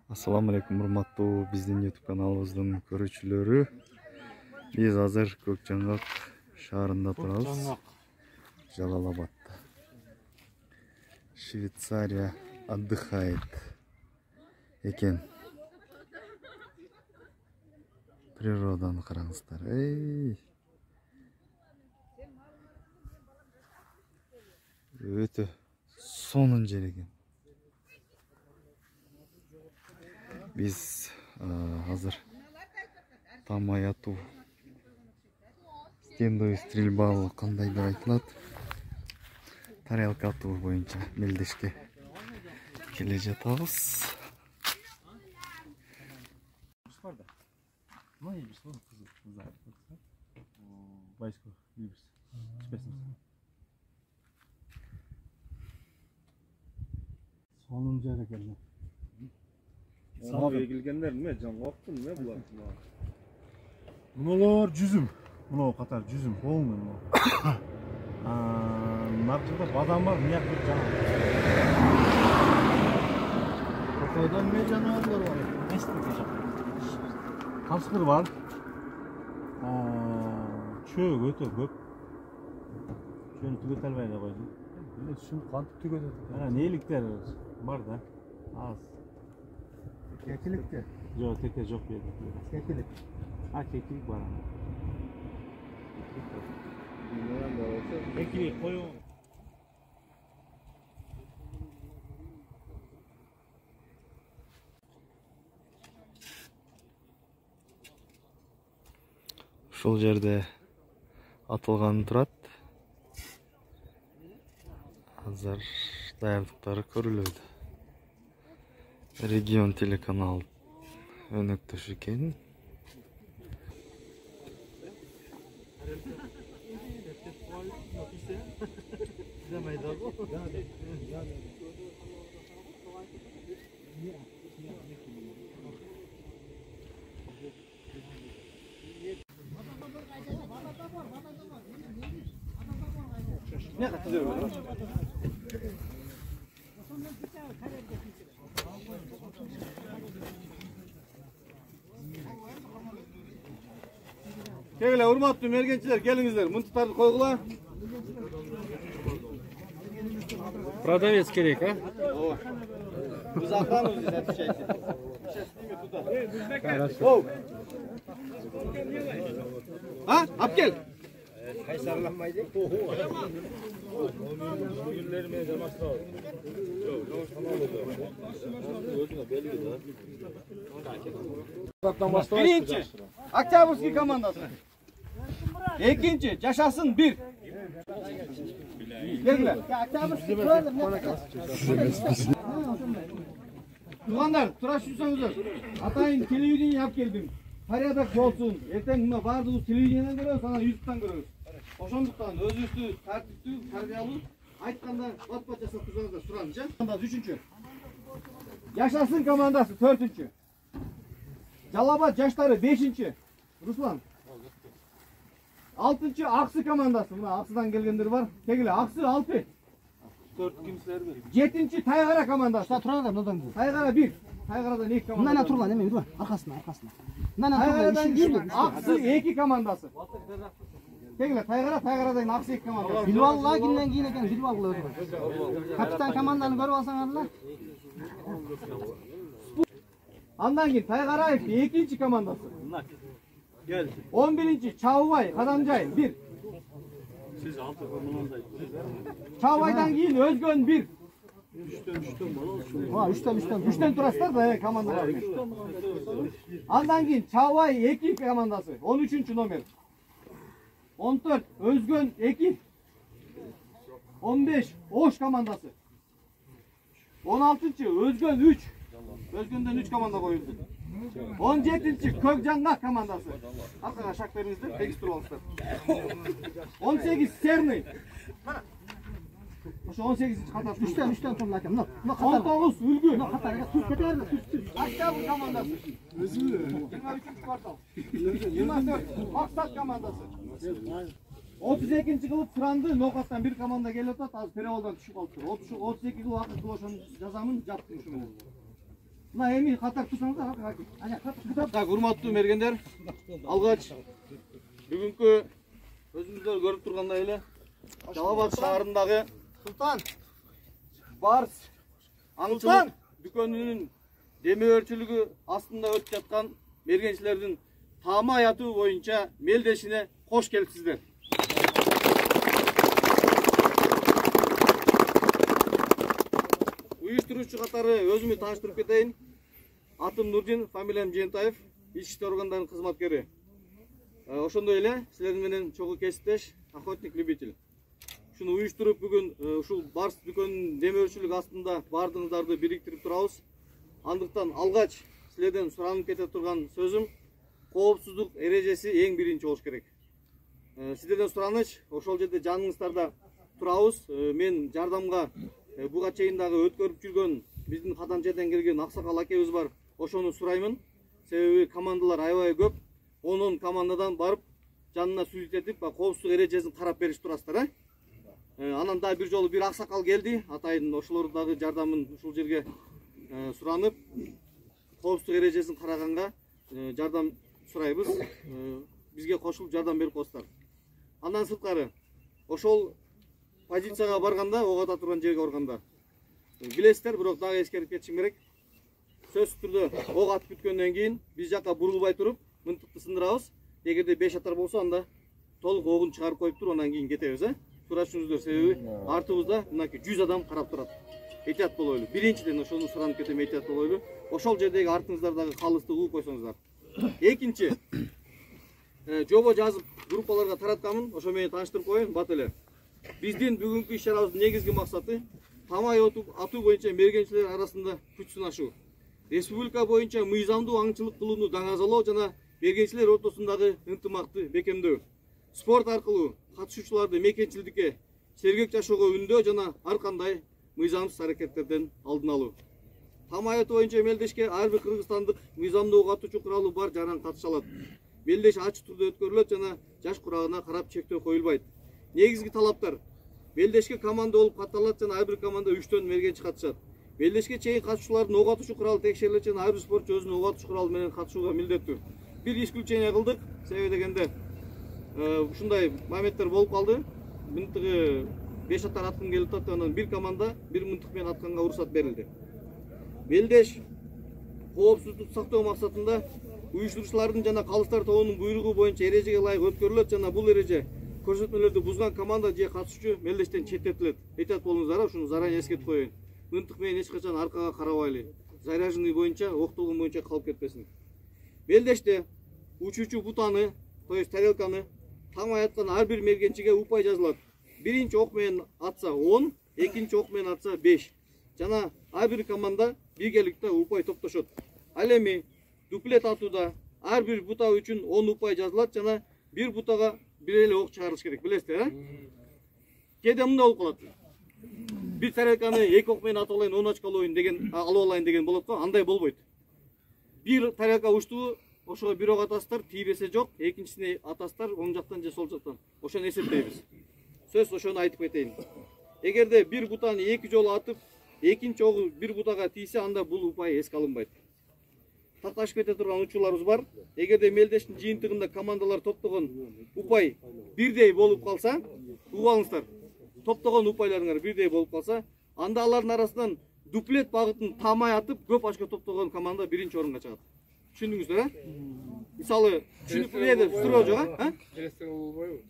Assalamu alaikum урматтуу биздин YouTube каналыбыздын көрүүчүлөрү. Биз азыр Көкжаңгак шаарында турабыз. Жалалабадта. Швейцария отдыхает экен. Природаны караңыздар. Өтө сонун жер экен. Biz hazır tamay atуу стендовый стрельба кандайдыр айтылат, тарелка атуу боюнча мелдешке келе жатабыз. Sonun jere keldi. Sana egilgenler mi? Can koptun ne bular? Bunalar жүзім. Мынау қатар жүзім. Полный мынау. Нарқыда бадам бар, мияқ бір жаңа. Қойдан не жануарлар бар? Естіңке жақ. Қасқыр бар. Шөк өте көп. Шөні түгет әлбайда қойды. Şunu kantıp tüketedi. Neylіктер бар да. Az. Kekilikte. Yok, teke yok bir yerde. Kekilik. Kekilik var ama. Kekilik koyun. Ушул жерде атылган турат. Азыр даярдыктары көрүлөдү. Регион телеканал өнөктөш экен. Ne katılıyor böyle? Gelin urmatlı mergençiler gelinizler. Mıntıkları koygular. Продавец керек, а? Biz akranız biz hep şeysin. Хорошо. Ha? Hap gel. Kaysarlanmaydı. Bugünlerime de masraf. Yok, tamam da. Birinci. Oktyabrsky komandası. İkinci. Yaşasın bir. Geldiler. Tuğanlar, tıraş yüzsünüzler. Atayın televizyon yap geldim. Faryadak olsun. Erten buna bardığımız televizyondan görüyoruz, sana YouTube'dan görüyoruz. Oşonduktan özüstü, tartipti, tarbiyalı. Aytkanda bat jasap kızlarınızda suranca. Komandası üçüncü. Yaşasın komandası dördüncü. Jalabat yaşları beşinci. Ruslan. Altıncı Aksı komandası. Buna Aksı'dan gelgenler var. Tegile Aksı altı. Dört kimseler mi? Yedinci Taygara komandası. Turlar da Taygara bir. Taygara'dan iki komandası. Nana turlar değil mi? Dur. Arkasına. Taygara'dan bir. Aksı iki komandası. Tegile Taygara'dan Aksı iki komandası. Bilvallar ginden giyin eken Bilvallar. Kapitan komandanı görüp alsanlar. Andan git Taygarayev ikinci komandası. Gel. 11. Çavvay Kadancay 1. Siz altı komandandaydınız. Çavvay'dan giyin Özgön 1. Üçten turaslar da komanda var. Andan giyin Çavvay 2 komandası 13. Nomer. 14 Özgön 2. 15 Oş komandası. 16. Özgön 3. Özgün'den 3 komanda koyuldu. 17. Kökcangak komandası. Arkadaşlar şaklarınızda 8 tur olmuşlar. 18 Serni. Şu 18. katar. Üçten turlar eken. 19 Ülgü. Aşağı komandası. 23. kvartal. 24 Aksat komandası. 32. kılıp Frandı nokattan bir komanda geliyor da az Perevol'dan düşük oldu. 32 kılıp Akıl Kıloş'un cazamın yaptırmışım. Мына эми катар турсаңыздар. Так, урматтуу мергендер, алгач бүгүнкү өзүңүздөр көрүп тургандай эле Жалал Абад шаарындагы Султан. Барс аңчылык дүкөнүнүн демөөрчүлүгү астында өтүп жаткан мергенчилердин таама аятуу боюнча мелдешине кош келипсиздер. Уюштуруучу катары өзүмү тааныштырып кетейин. Атым Нурдин, фамилиям Жентаев, ички иштер органдарынын кызматкери. Ошондой эле силердин менен чогуу кесиптеш, охотник-любитель. Ушуну уюштуруп бүгүн ушул Барс дүкөнүнүн демөөрчүлүгү астында бардыгыңыздарды бириктирип турабыз. Андыктан алгач силерден суранып кете турган сөзүм, коопсуздук эрежеси эң биринчи болуш керек. Сиздерден сураныч, ошол жерде жаныңыздарда турабыз. Мен жардамга буга чейин дагы өткөрүп жүргөн биздин кадамчадан келген аксакал акебиз бар. Ошону сураймын. Себеби командалар аябай көп. 10 командадан барып жанына сүзүт этип, коопсуздук эрежесин карап бериш турасыздар, Анан да бир жолу бир аксакал келди, атайын ошолор дагы жардамын ушул жерге суранып, коопсуздук эрежесин караганга жардам сурайбыз. Бизге кошулуп жардам берип коесуздар. Андан сырткары ошол позицияга барганда, ок ата турган жерге барганда билесиздер, бирок дагы эскерип кетишим керек. Сөзсүз түрдө ок атып бүткөндөн кийин биз жакка бурулбай туруп, мынтыкты сындырабыз. Эгерде 5 атар болсо, анда толук огун чыгарып коюп туруп, андан кийин кетебиз, Сурашыңыздар, себеби артыбызда мынакей 100 адам карап турат. Этият болойлу. Биринчиден ошону суранып кетем, этият болойлу. Ошол жердеги артыңыздардагы калысты угуп койсоңуздар. Экинчи, жобо жазып группаларга таратканмын, ошо менен тааныштырып коеюн, бат эле. Биздин бүгүнкү иш-чарабыздын негизги максаты тамай атуу боюнча мергенчилер арасында күч сынашуу. Республика боюнча мыйзамдуу аңчылык кылууну даңазалоо жана мергенчилер ортосундагы ынтымакты бекемдөө. Спорт аркылуу катышуучуларды мекенчилдикке, сергек жашоого үндөө жана ар кандай мыйзамсыз аракеттерден алдын алуу. Тамай атуу боюнча мелдешке ар бир кыргызстандык мыйзамдуу катуучу куралы бар жаран катыша алат. Мелдеш ачык түрдө өткөрүлөт жана жаш курагына карап чектөө коюлбайт. Негизги талаптар: мелдешке команда болуп катталат жана ар бир команда 3төн мергенчи катышат. Мелдешке чейин катышуучулардын ок атуучу куралы текшерилет жана ар бир спортчу өзүнүн ок атуучу куралы менен катышууга милдеттүү. Бир исключение кылдык, себеби дегенде ушундай моменттер болуп калды. Мынтыгы 5 атар аткым келип атат, анан бир команда бир мынтык менен атканга уруксат берилди. Мелдеш коопсуздук сактоо максатында уюштуруучулардын жана калыстар тобунун буйругу боюнча эрежеге ылайык өткөрүлөт жана бул эреже көрсөтмөлөрдү бузган команда же катышуучу мелдештен четтетилет. Этият болуңуздар, ушуну заранее эскертип коеюн. Мынтык менен эч качан аркага карабайлы. Заряженный боюнча, октолгон боюнча калып кетпесин. Мелдеште учуучу бутаны, то есть тарелканы тамай аткан ар бир мергенчиге упай жазылат. Биринчи ок менен атса 10, экинчи ок менен атса 5. Жана ар бир команда биргеликте упай топтошот. Ал эми дуплет атууда ар бир бута үчүн 10 упай жазылат жана бир бутага бир эле ок чыгарылыш керек, билесиздер, Кээде мындай болуп калат. Бир тарелканы 2 ок менен атып алайын, 10 очко алып алайын деген болот го, андай болбойт. Бир тарелка учту, ошого бир ок атасыздар, тийбесе жок, экинчисине атасыздар, оң жактан же сол жактан. Ошону эсептейбиз. Сөз ошону айтып кетейин. Эгерде бир бутаны 2 жолу атып, экинчи огу бир бутага тийсе, анда бул упай эске алынбайт. Такташып кете турган учурларыбыз бар. Эгерде мелдештин жыйынтыгында командалар топтогон упай бирдей болуп калса, угуп алыңыздар. Топтогон упайларыңар бирдей болуп калса, анда алардын арасынан дуплет багытын тамай атып, көп очко топтогон команда биринчи орунга чыгат. Түшүндүңүздөр, Мисалы, түшүнүп эмне суроо жок, Перестрел болбойбу?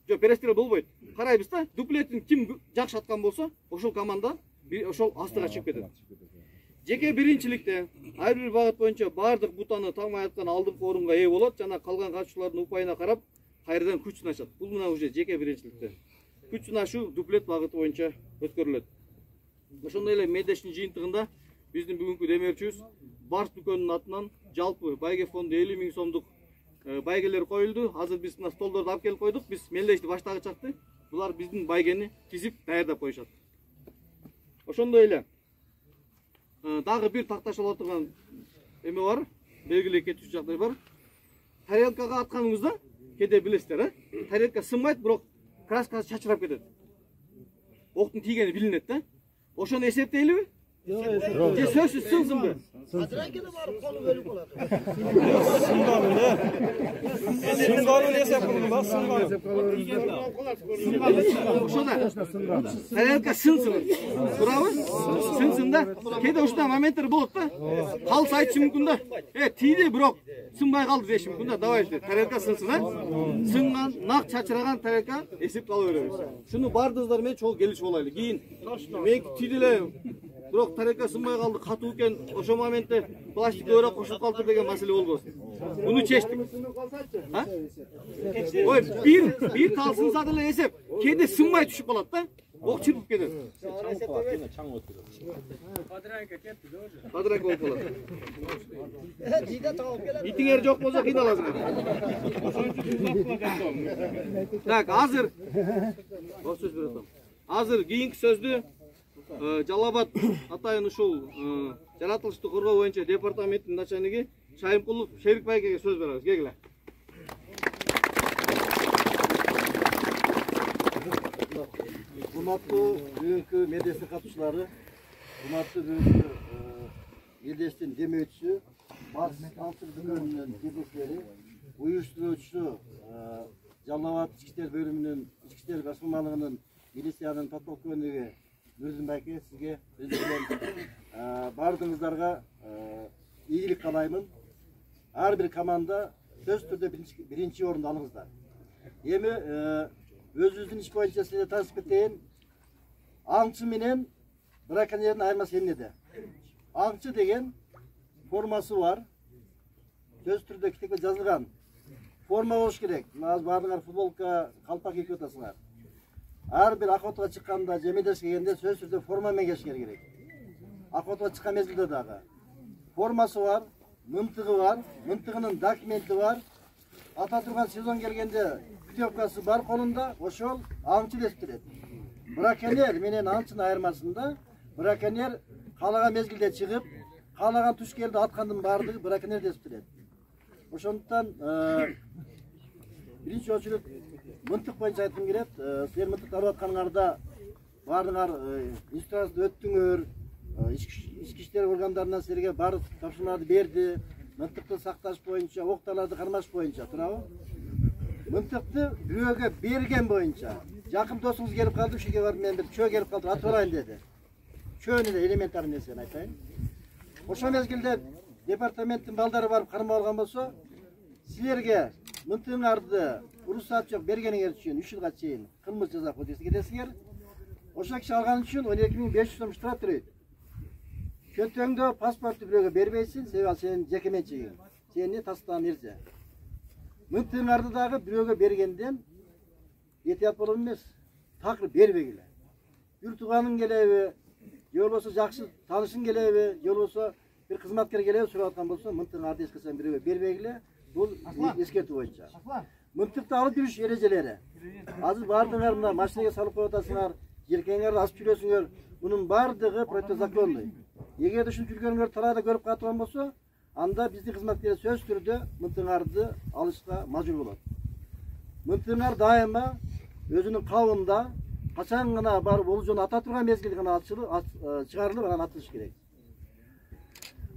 Жок, перестрел болбойт. Карайбыз да, дуплетин ким жакшы аткан болсо, ошол команда ошол астыга чыгып кетет. Жеке биринчиликте ар бир багыт боюнча бардык бутаны тамай аткан алдыңкы орунга ээ болот жана калган катышуулардын упайына карап кайрадан күч сынашат. Бул мына уже жеке биринчиликте. Күч сынашуу дуплет багыты боюнча өткөрүлөт. Ошондой эле мелдештин жыйынтыгында биздин бүгүнкү демөөрчүбүз Барс дүкөнүнүн атынан жалпы байге фонду 50 000 сомдук байгелер коюлду. Азыр биз мына столдорду алып келип койдук. Биз мелдешти баштагычакты. Булар биздин байгени тизип даярдап коюшат. Ошондой эле дагы бир такташыла турган эме бар, белгилей кетүүчү жагдай бар. Тарелкага атканыңызда, кээде билесиздер, тарелка сынбайт, бирок краскасы чачырап кетет. Октун тийгени билинет да. Ошону эсептейлиби? Söksüz sığsın be. Sıngalı desek bunu bak sıngalı. Tarelka sığsın. Bravo. Sığsın da. Kede uçta momentler bulup da. Kal sayıtçı mümkün da. Tiydi bırak. Sınbay kaldı deşim mümkün da. Davay işte. Tarelka sığsın ha. Sığıngan, nak çaçıragan tarelka esip kalı öğreniriz. Şunu bardızlar men çoğu geliş olaylı. Giyin. Men tiydiler. Bırak tarelka sınbay kaldı. Katı uken oşo momente plastik öğre koşup kaldı degen mesele olgosun. Bunu çeştik. Ha? Oy bir talsın zadıyla esep. Kedi sınmay düşüp kalat da. Ok çırpıp gelir. Kadırak olup kalat. İtin eri çok boza kıyın alasın. Tak hazır. O söz bir adam. Hazır giyinki sözlü. Жалабат атайын ушул жаратылышты коргоо боюнча департаменттин начальниги Шайымкулов Шерик байкеге сөз беребиз. Келгиле. Урматтуу бүгүнкү медеси катышуулары, урматтуу бүгүнкү медестин демөөчүсү, бас ансыр дүкөнүнүн жетекчилери, уюштуруучусу Жалал Абад ички иштер бөлүмүнүн ички иштер басылмалыгынын милициянын подполковниги Нұрдын байке, сізге өзімден бардыңызларға игілік қалаймын. Әр бір команда сөз түрде бірінші орынды алыңыздар. Емі өзіңіздің іш бойынша сізде танысып кетейін. Аңшы менен браконьердің айырмасы емнеді. Аңшы деген формасы бар. Сөз түрде кітекте жазылған. Форма болуш керек. Бардыңар футболка, қалпақ екі отасыңар. Әр бір охотаға шыққанда, жемедерші келгенде сөз түрде формамен кешкер керек. Охотаға шыққан мезгілде дағы. Формасы бар, мынтығы бар, мынтығының документі бар. Ата тұрған сезон келгенде путевкасы бар қолында, ошол аңшы десіп тұреді. Браконьер менен аңшының айырмасында, браконьер қалаған мезгілде шығып, қалаған түш келді атқандың бардығы браконьер десіп тұреді. Ошондықтан бірінші очередь мынтық бойынша айтқым келет. Сіздер мынтықты алып атқаныңарда бардыңар инструкцияны өттіңөр, ішкі іштер органдарынан сіздерге барлық тапсырмаларды берді. Мынтықты сақташ бойынша, оқталарды қармаш бойынша, турабы? Мынтықты біреуге берген бойынша. Жақын досыңыз келіп қалды, шеге барып мен бір чөө келіп қалды, атып алайын деді. Чөні де элементарный нәрсені айтайын. Ошо мезгілде департаменттің балдары барып қармап алған болса, сіздерге мынтығыңарды уруксат жок бергениңер үчүн 3 жылга чейин кылмыш жаза кодексине кетесиңер. Ошо киши алган үчүн 12.500 сом штраф төлөйт. Көтөңдө паспорту бирөөгө бербейсиң, себеби ал сенин жеке менчигиң. Сени тастан нерсе. Мынтығыңарды дагы бирөөгө бергенден этият болуп эмес, такыр бербегиле. Юр тууганың келеби, же болбосо жакшы таанышың келеби, же болбосо бир кызматкер келеби сурап аткан болсо, мынтығыңарды эч качан бирөөгө бербегиле. Бул эскертүү боюнча. Мынтыкты алып жүрүш эрежелери. Азыр бардыңар мына машинеге салып коюп атасыңар, желкеңерди асып жүрөсүңөр. Мунун бардыгы противозаконный. Эгерде ушинтип жүргөнүңөр талаада көрүп калган болсо, анда биздин кызматкерлер сөз түрдө мынтыңарды алышка мажбур болот. Мынтыңар дайыма өзүнүн кабында качан гана барып бул жөн ата турган мезгилде гана чыгарылып анан атылыш керек.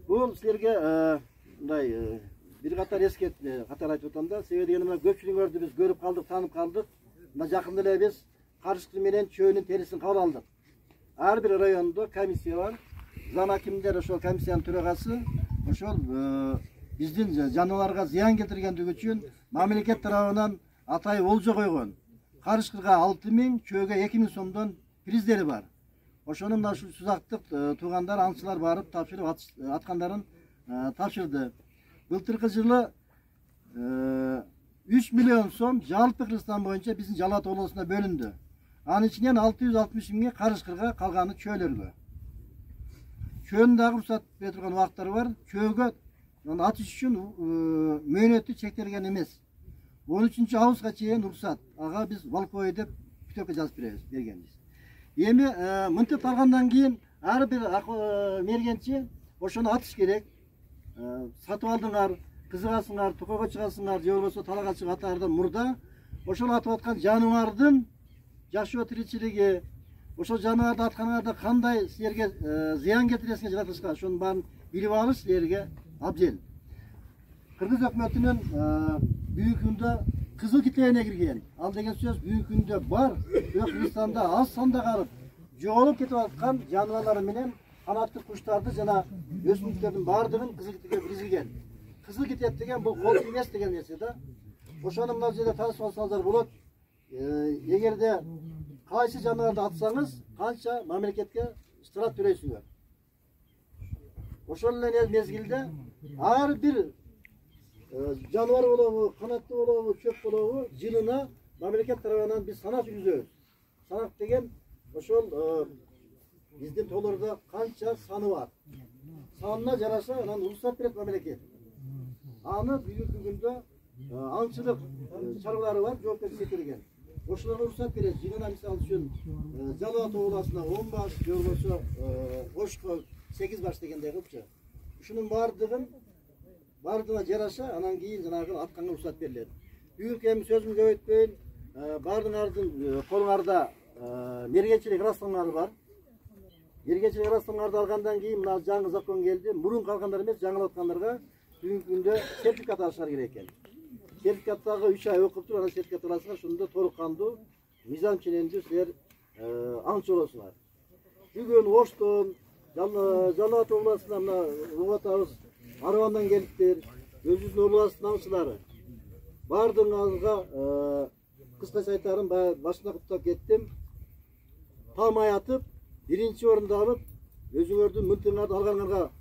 Бул силерге мындай bir qatar eskертме қатар айтып отамда. Себеби дегенде мына көпчүлүгүңөрдү биз көрүп калдык, таанып калдык. Мына жакында эле биз карышкы менен чөөнүн терисин кабыл алдык. Ар бир райондо комиссия бар. Зам акимдер ошол комиссиянын төрагасы ошол биздин жаныбарларга зыян келтиргендиги үчүн мамлекет тарабынан атай олжо койгон. Карышкыга 6000, чөөгө 2000 сомдон приздери бар. Ошону мына ушул сузактык туугандар, аңчылар барып тапшырып аткандарын тапшырды. Былтыркы жылы 3 миллион сом жалпы Кыргызстан боюнча биздин Жалал Абад облусуна бөлүндү. Анын ичинен 660 миңге карышкырга, калганы чөөлөргө. Чөөнүн дагы уруксат бере турган убактары бар. Чөөгө атыш үчүн мөөнөтү чектелген эмес. 13-августка чейин уруксат. Ага биз волковой деп путевка жазып бергенбиз. Эми мынтип алгандан кийин ар бир мергенчи ошону атыш керек. Сатып алдыңар, кызыгасыңар, токойго чыгасыңар, же болбосо талага чыгып атаардан мурда ошол атып аткан жаныңардын жашоо тиричилиги, ошол жаныбарды атканыңарда кандай силерге зыян кетиресиңер жаратылышка, ошонун баарын билип алыш силерге абзел. Кыргыз өкмөтүнүн бүгүнкү күндө кызыл китебине кирген. Ал деген сөз бүгүнкү күндө бар, Кыргызстанда аз санда калып жоголуп кетип аткан жаныбарлар менен канаттуу куштарды жана өсүмдүктөрдүн баардыгын кызыл китепке киргизген. Кызыл китеп деген бул кол эмес деген нерсе да. Ошону мына жерде таанышып алсаңыздар болот. Эгерде кайсы жаныбарды атсаңыз, канча мамлекетке штраф төлөйсүңөр. Ошол эле мезгилде ар бир жаныбар болобу, канаттуу болобу, чөп болобу, жылына мамлекет тарабынан биз санак жүргүзөбүз. Санак деген ошол биздин тоолордо канча саны бар. Санына жараша анан уруксат берет мамлекет. Аны бүгүнкү күндө аңчылык чаралары бар, жоопкерчиликке келген. Ошолорго уруксат берет. Жылына мисалы үчүн Жалал Ата областына 10 баш, же болбосо Ошко 8 баш дегендей кылыпчы. Ушунун бардыгына жараша анан кийин жанагы атканга уруксат берилет. Бүгүнкү эми сөзүмдү көбөйтпөйүн. Бардыгыңардын колуңарда мергенчилик ырастыгыңар бар. Мергенчилик ырастыгыңарды алгандан кийин мына жаңы закон келди. Мурун калгандар эмес, жаңылап аткандарга бүгүнкү күндө сертификат алышар керек экен. Сертификаттагы 3 ай окуп туруп анан сертификат аласыңар, ошондо толук кандуу, мыйзам ченемдүү силер аңчы болосуңар. Бүгүн Оштон, Жалал Ата областына мына угатабыз, Арабандан келиптир, өзүбүздүн областын аңчылары. Бардыгыңарга кыскача айтарым, башына куттап кеттим. Тамай атып, биринчи орунду алып, өзүңөрдүн мынтыгыңарды алганыңарга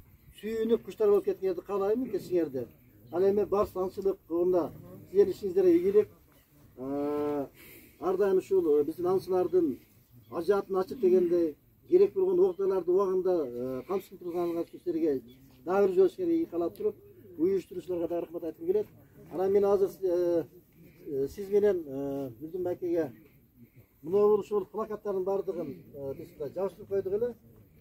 сүйүнүп куштар болуп кеткениңерди каалайм кечиңерди. Ал эми барс аңчылык кылганда силердин ишиңиздерге ийгилик. Ар дайым ушул биздин аңчылардын ажатын ачып дегендей керек болгон октойларды убагында камсыз турганга силерге дагы бир жолу ишке каалап туруп, уюштуруучуларга да рахмат айткым келет. Анан мен азыр сиз менен Гүлдүн байкеге мына ушул плакаттардын баардыгын биз жабыштырып койдук эле.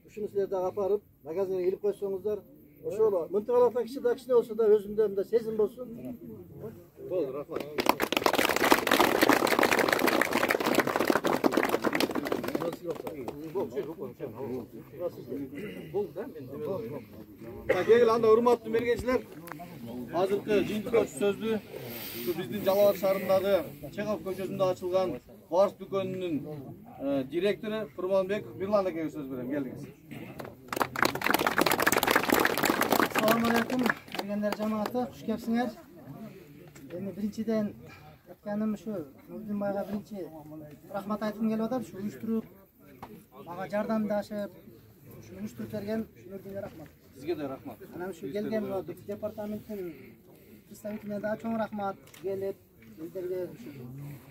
Ушуну силер дагы апарып магазинге илип койсоңуздар, ошол мынтыгалардан кичине болсо да өзүндө мындай сезим болсун. Болду, рахмат. Кегил анда урматтуу мергенчилер, азыркы жыйынтыктоочу сөздү биздин Жалал Ата шаарындагы Чехов көчөсүндө ачылган Барс дүкөнүнүн директору Курманбеков Бирлан экеге сөз берем. Келдиңиз. Assalamu alaikum. Келгендер жамааты, хуш келипсиңер. Эми биринчиден айтканым ушу Гүлдүн байга биринчи рахмат айткым келип атат. Ушу уюштуруп, мага жардамдашып, ушу уюштуруп берген ушуларга рахмат. Сизге да рахмат. Анан ушу келген департаменттин представителине да чоң рахмат. Келип, өздөргө ушу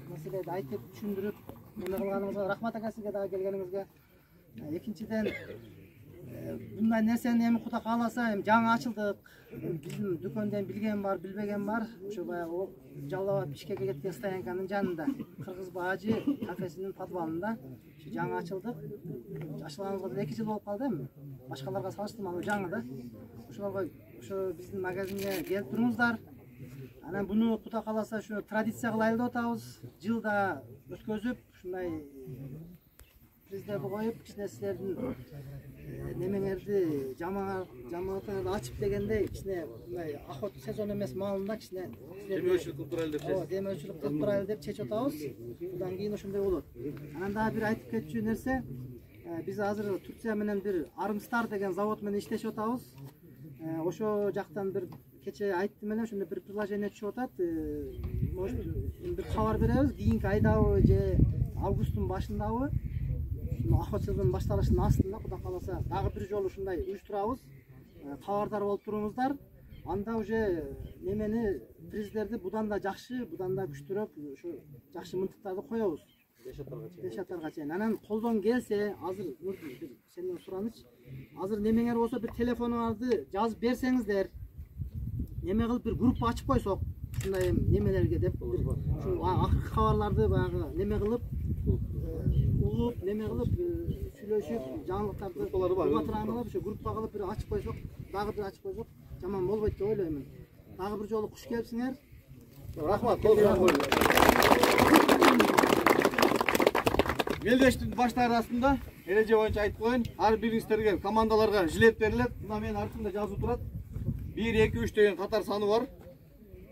маселени айтып, түшүндүрүп, эмне кылганыңызга рахмат ака, сизге дагы келгениңизге. Экинчиден bunday нерсени эми Кудай кааласа эми жаңы ачылдык. Биздин дүкөндөн билген бар, билбеген бар. Ошо баягы Жалал Бишкекке кеткен стоянканын жанында, Кыргыз Бажы кафесинин подвалында жаңы ачылдык. Ачылганыбызга 2 жыл болуп калды эми. Башкаларга салыштырмалуу жаңы да. Ошолорго ошо биздин магазинге келип туруңуздар. Анан буну Кудай кааласа ошо традиция кылайлы деп атабыз. Жылда өткөзүп, ушундай приздерди коюп, кичине силердин немеңерди жамааттарды ачып дегендей кичине мындай охота сезон эмес маалында кичине Демөчүлүк кылып турайлы деп. демөчүлүк кылып турайлы деп чечип атабыз. Будан кийин ошондой болот. Анан дагы бир айтып кетчү нерсе, биз азыр Турция менен бир Армстар деген завод менен иштешип атабыз. Ошо жактан бир кече айттым эле, ошондой бир предложение түшүп атат. Может бир кабар беребиз, кийинки айдабы же августтун башындабы охота сезонунун башталышынын астында Кудай кааласа дагы бир жолу ушундай уюштурабыз. Кабардар болуп туруңуздар. Анда уже немени приздерди будан да жакшы, будан да күчтүүрөөк ушу жакшы мынтыктарды коебуз. Бешаттарга чейин. Анан колдон келсе, азыр сенден сураныч. Азыр немеңер болсо бир телефонуңарды жазып берсеңиздер, неме кылып бир группа ачып койсок, ушундай немелерге деп ушу акыркы кабарларды баягы неме кылып угуп, неме кылып сүйлөшүп, жаңылыктарды угатыраңылап ушу группа кылып бир ачып койсок, дагы бир ачып койсок, жаман болбойт деп ойлоймун. Дагы бир жолу куш келипсиңер. Рахмат. Белдештин баштары астында эреже боюнча айтып коеюн. Ар бириңиздерге командаларга жилет берилет. Мына менин артымда жазуу турат. 1 2 3 деген катар саны бар.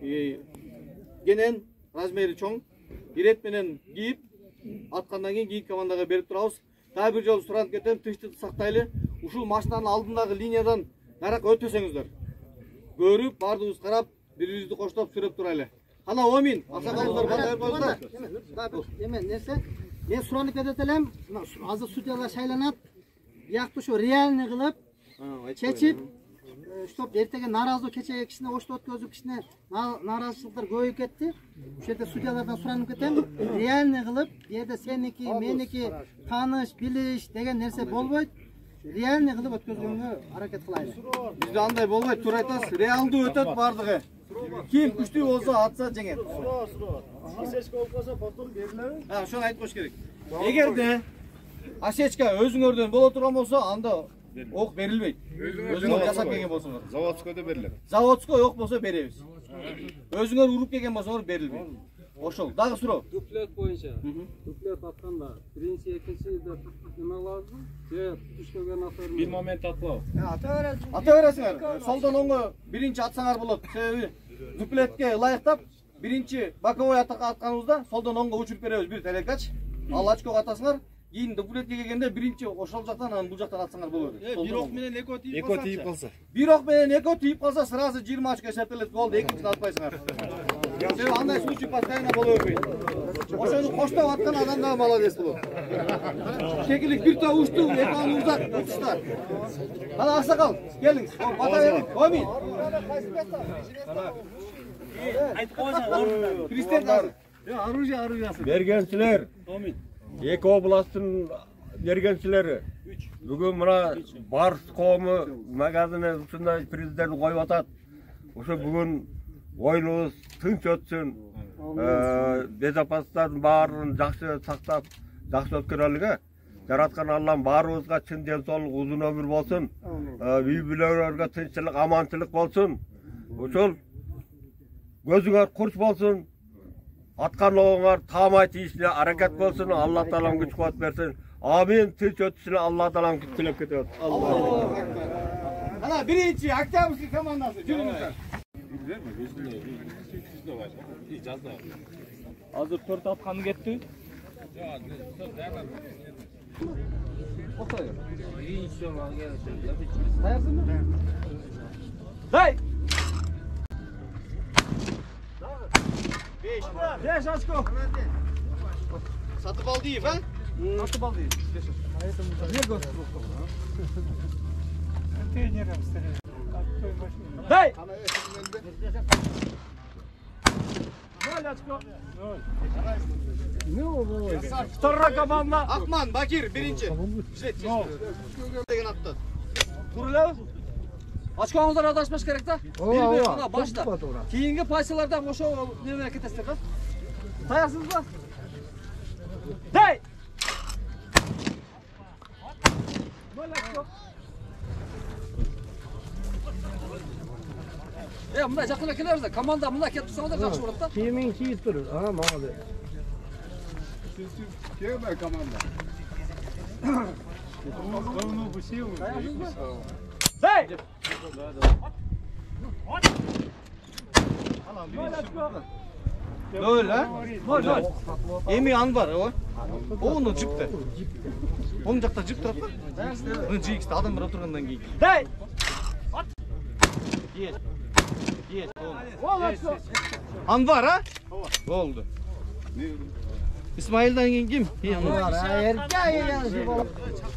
Генен размери чоң. Ирет менен кийип аткандан кийин кийин командага берип турабыз. Дагы бир жолу суранып кетем, тынчтыкты сактайлы. Ушул машинанын алдындагы линиядан наракка өтөсөңүздөр. Көрүп, бардыгыбыз карап, бири-бирибизди коштоп сүрөп турайлы. Кана Омин, аксакалдар бар болсо. Эме нерсе? Мен суранып кетет элем. Азыр судьялар шайланат. Биякты ошо реальный кылып, чечип, чтоб эртеге нааразылык кечеги кичине ошто өткөзүп кичине нааразычылыктар көбөйүп кетти. Ошол жерде судьялардан суранып кетем. Реальный кылып, бу жерде сеники, меники, тааныш, билиш деген нерсе болбойт. Реальный кылып өткөзгөнгө аракет кылайлы. Бизде андай болбойт, туура айтасыз. Реалдуу өтөт бардыгы. Ким күчтүү болсо атса жеңет. Асечка болсо потом берилеби? Ошону айтып коюш керек. Эгерде асечка өзүңөрдөн боло турган болсо, анда ок берилбейт. Өзүңөр жасап келген болсоңор. Заводскойдо берилет. Заводской ок болсо беребиз. Өзүңөр уруп келген болсоңор берилбейт. Ошол. Дагы суроо. Дуплет боюнча. Дуплет атканда биринчи, экинчи деп эме алабызбы? Же түшкөгөн ата бербейт. Бир момент атлоо. Ата бересиңер. Солдон оңго биринчи атсаңар болот. Себеби дуплетке ылайыктап биринчи боковой атканыбызда солдон оңго учуруп беребиз бир телекач. Ал очкого атасыңар. Кийин дуплетке келгенде биринчи ошол жактан анан бул жактан атсаңар болот. Бир ок менен эко тийип калса. Бир ок менен эко тийип калса, сразу 20 очко эсептелет болду. Экинчини атпайсыңар. Себеби андай случай постоянно боло бербейт. Ошону коштоп аткан адам да молодец болот. Шекилик бир тоо учту, экөөнү узак учуштар. Кана аксакал, келиңиз. Бата берип, Омин. Айтып коюңуз. Президент азыр. Оружиясы. Бергенсилер. Эки областтын бергенчилери. Бүгүн мына Барс коому магазине ушундай президент коюп атат. Ошо бүгүн оюнубуз тынч өтсүн. Безопасностьтун баарын жакшы сактап, жакшы өткөрөлүгө. Жараткан Аллам баарыбызга чын ден соолук, узун өмүр болсун. Үй бүлөлөргө тынччылык, аманчылык болсун. Ошол көзүңөр курч болсун. Аткан оңор таамай тийишине аракет болсун. Алла таалам күч кубат берсин. Амин. Тынч өтүшүнө Алла таалам күч тилеп кетет. Ana birinci Октябрьский командасы жүрүңүздөр. Азыр 4 атканы кетти. Дай! 5 очко. Сатып алдыйв, а? Сатып алдыйв. Дай! 0 очко. Вторая команда. Акман, Бакир, биринчи. Деген атты. Турулабыз. Очкоңуздар адашпаш керек да. Ооба, башта. Кийинки пайсалардан ошо неме кетесиздер да. Таяксызбы? Дай! 0 очко. Мындай жакына келебиз да. Команда мына кетип турсаңыздар жакшы болот да. Кийимиң кийип тур. Молодец. Кемер команда. Дай! Nol ha? Nol. Эми ан бар, ой. Ону жипти. Оң жакта жип турат да. Мына жийикти адам бир отургандан кийин. Дай! Есть. Есть. Ан бар, а? Болду. İsmail'den kim?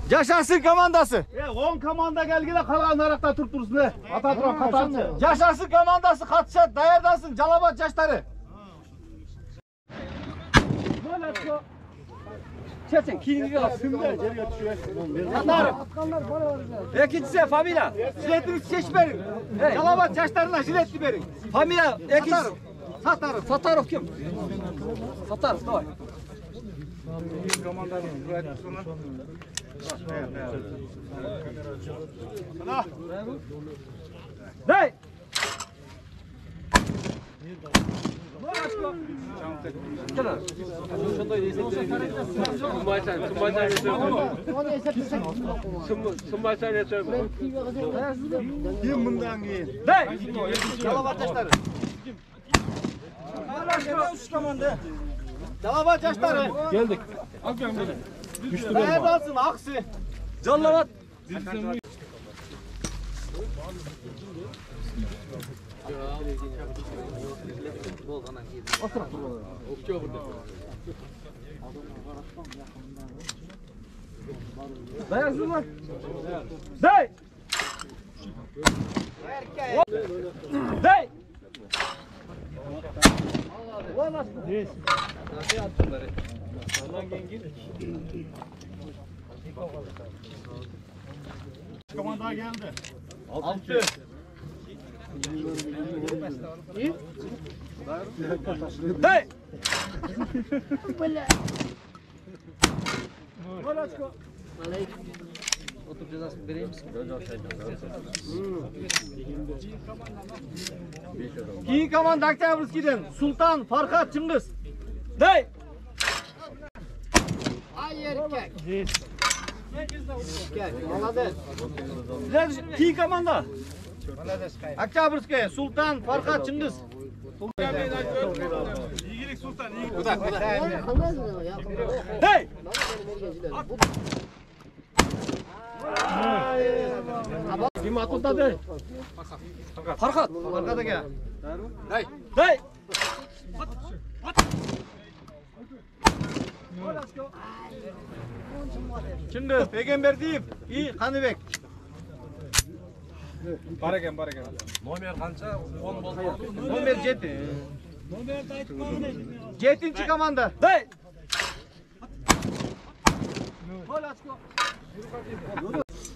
Yaşasın komandası. 10 komanda gelgile kalan arakta turup dursun be. Ata turan katarını. Yaşasın komandası katışat dayardansın Calabat yaşları. Böyle atıyor. Çetin kiyingi al. Sümde. Satarım. İkincisi familya. Jiletini seçmeyin. Calabat yaşlarına jiletli verin. Familya. Satarım. Satarım. Satarım kim? Satarım. Davay. Дай! Dalabat yaşları. Geldik. Dayandansın aksi. Callabat. Dayansın lan. Day. Day. Komanda geldi. Altı. Day. Oturup cezasını vereyim misin? İyi komanda Oktyabrskiy'den Sultan Farkat Çıngiz. Day. Ay erkek. Молодец. İyi komanda. Oktyabrskiy Sultan Farkat Çıngiz. Day. Kim atıldı? Farkat. Farkat aka. Day. Day. Çıngiz Peygamberdiyев и Qanibek. Бар екен. Номер қанша? 10 болды. Номер 7. 7-ci komanda. Day.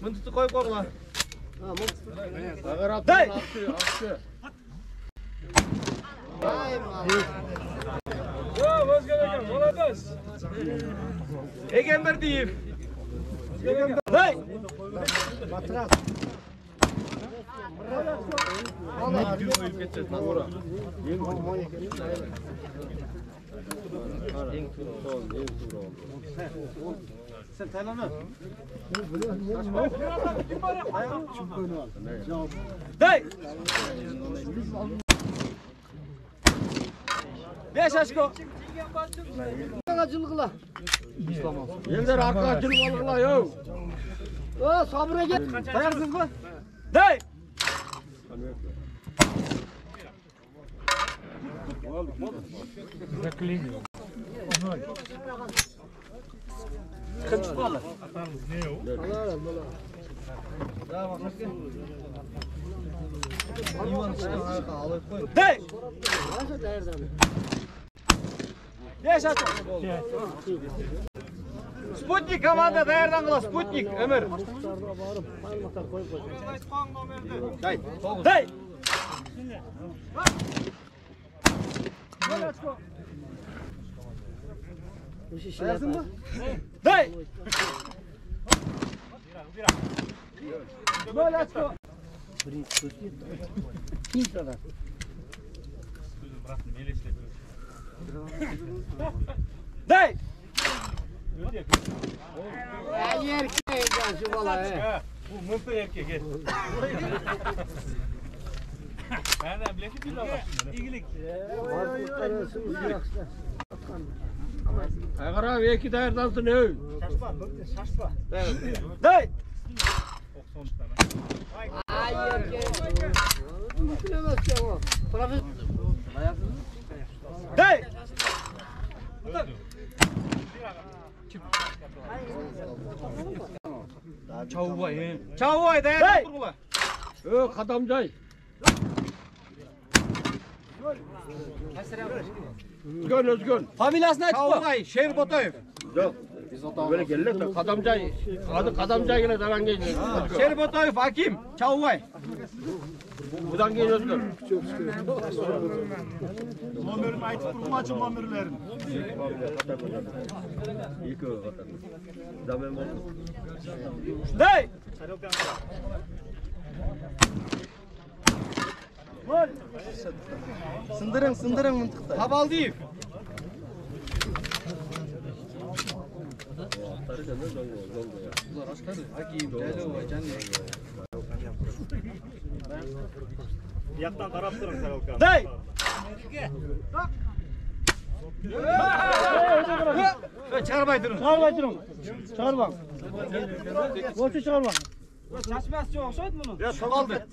Mıntıtı koyup korla. Day. Peygamberdiyев. Day. Sen Tayland'a. Day. 5 aşko. Arkacılıkla. Elder arkacılık alıkla yo. O sabıra gel. Dayansız mı? Day. Day. Sputnik komanda daярдан кыла. Sputnik Ömer. Day. Day. Dayansın mı? Day. Böyle açko. Day. Erkek şu bala he. Bu mıntı erkek. Nereden bilesin bir laf. İyilik. Aygara iki daярdansın ey. Şaşma. Day. Ay erkek. Bilemez ki ama. Profesör. Day. Çavvay daярдан turgula. Ö Kadamcay. Özgün. Familiyasını aytып ko. Çavvay Şerbotoyev. Yok. Böyle gelirler de Kadamcay. Adı Kadamcay ile daran geldi. Şerbotoyev hakim. Çavvay. Buradan gel Özgün. Nomerini aytıp durmacı nomerlerini. İyi ki o kadar. Zaman oldu. Day. Sındırın mıntıkta. Kabaldiyev. Yaktan taraf durun Serkan. Dey! Çağırbay durun. Çağırma. Boşu çağırma. Saçması okşaydı bunu. Ya çaldı.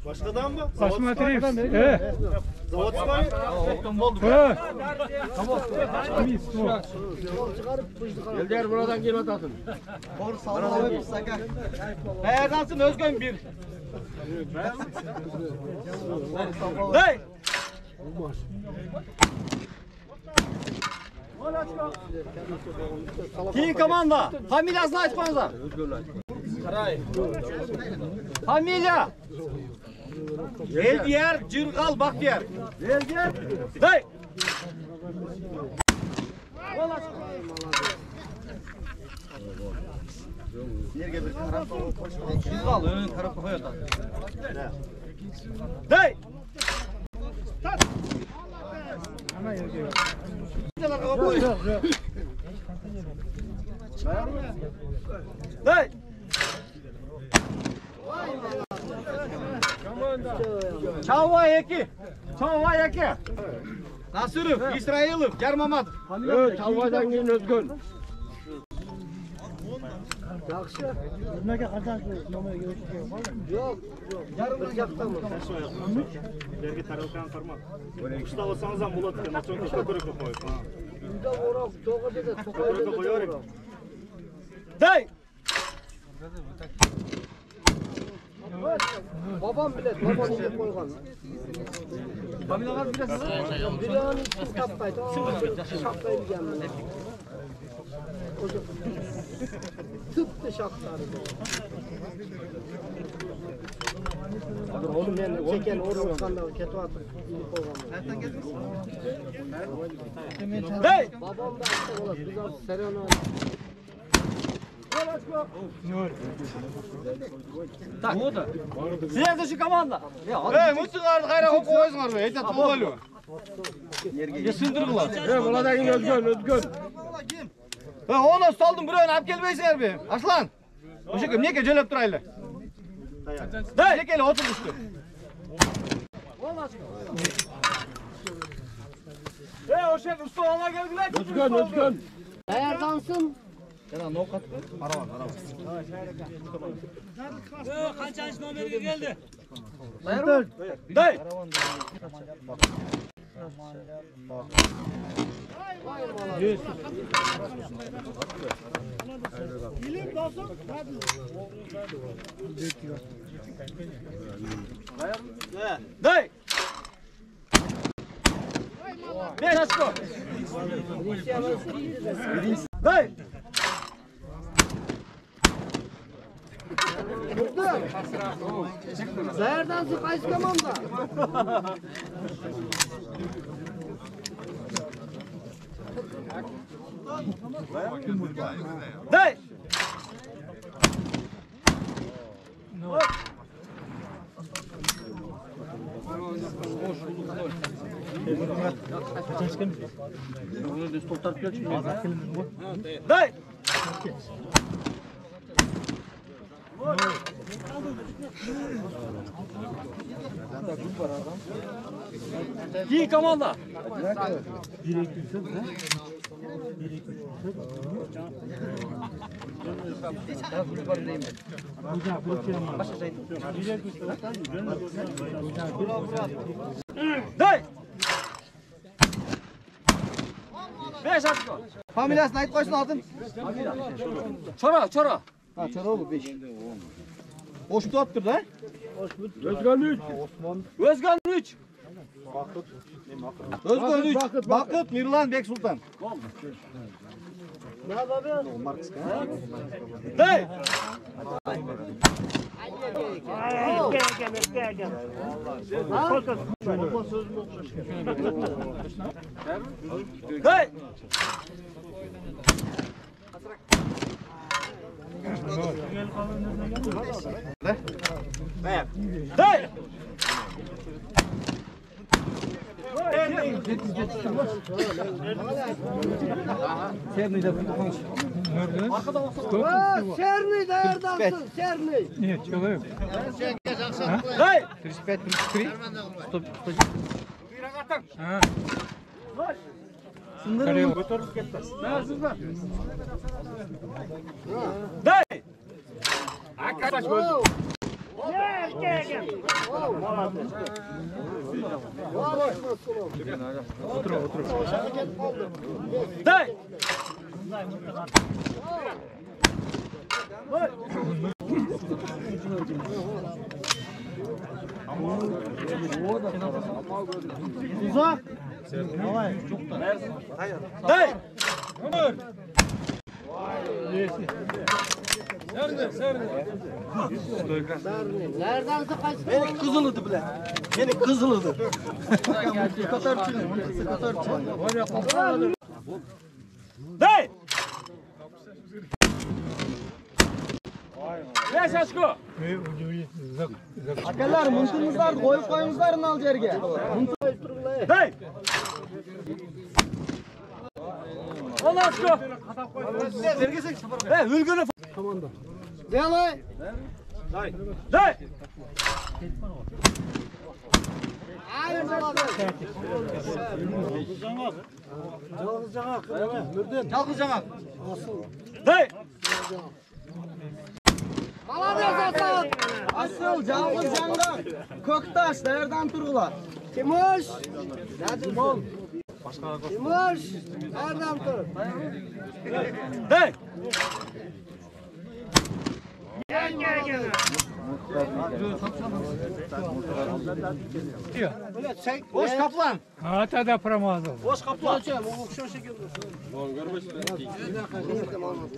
Başkadan mı? Saçma trip. Evet. Zavod çıkarıyor. Oktan oldu. Evet. Geldiler buradan gel atasın. Doğru sağlam yapırsak ha. Ayardansın Özgün bir. Dey! Kim komanda? Familiyasını açmanıza. Familiya. Eldiyar, Cırgal, Baktiyar. Eldiyar. Dey! Nereye bir taraf Cırgal, önün tarafı koyuyor. Dey! Dey! Çava yeki. Çava yeki. Nasırov, İsrailov, Germamat. Evet, Çalvay'dan gelin Özgün. Dergi taraftan format. Usta olsanız da bulat ki maçın kökörü koyuyor. Kökörü koyuyor. Dey! Babam bile koygan. Familiyalar bilesiz. Bir an kaptaydı. Şapkayı gelmedi. Tıptı şapkları. Onu ben çeken oru kandan ketu atı. Dey! Babam da işte ola güzel serena. Tak. Следующий команда. Мықты қарды қайрақ оқып қойсыңар бе? Айтат болғайлы. Е сындырғылар. Buradan yine Özgün. Оны столдың біреуін алып келбейсіңер бе? Аслан. Осы кім неге жөлеп тұрайлы? Дай, некелі отыр үсті. Осы үсті алма келгілер. Özgün. Ayardansın. Kaçıncı nomere geldi? Дай! Дай! Беш очко! Дай! Ayardansın kaç komanda? Дай! Дай! İyi komanda. Дай! Beş açko. Familiyasını ayıp koysun altın. Çora, çora. Ha çorabı bu 5. Hoş mu attır da? Özgün 3. Özgün 3. Özgün 3. Bakıt, Mirlan, Bek Sultan. Ne yapıyor? Hey! Hey! Серный даярдансың, серный. Нет, человек. 35, 33. 100. Сындырып көтеріліп кетті. Дай! Дай! Uzak. Дай! Даярдансың қайсы? Beni kızılıdı bile. Beni kızılıdı. Дай! Beş aşkı! Akalar mıntığınızlar koyup koyunuzların al yerge. Дай! On aşkı! Ülgünü Делай. Дай! Aynen молодец. Çalgı cana. Дай! Молодец, Асан. Asıl Calgız Candan. Köktaş nereden turgular? Тимош. Тимош. Nereden tur? Дай! Boş kaplan. А тогда промазал. Boş kaplan.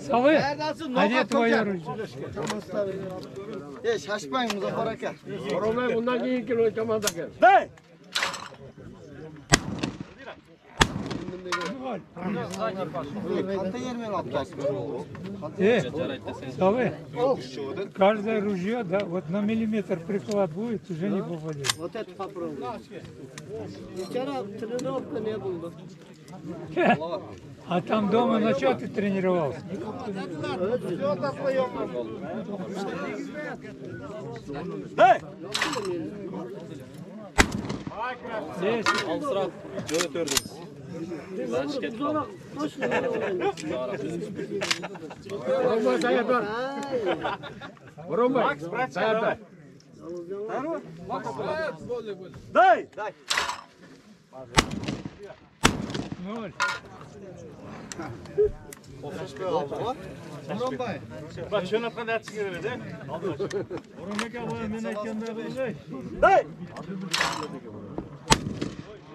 Совы, Neredensin? а где твое оружие? Şaşmayın Muzaffer Aka. Дай! Kanta yermeyin atlas. Совы, каждое ружье, да, вот на миллиметр приклад будет, уже не попадет. Вот это попробуй. Вчера тренировка не было. А там дома на что ты тренировался? Дай! Здесь. Дай! 0. Дай!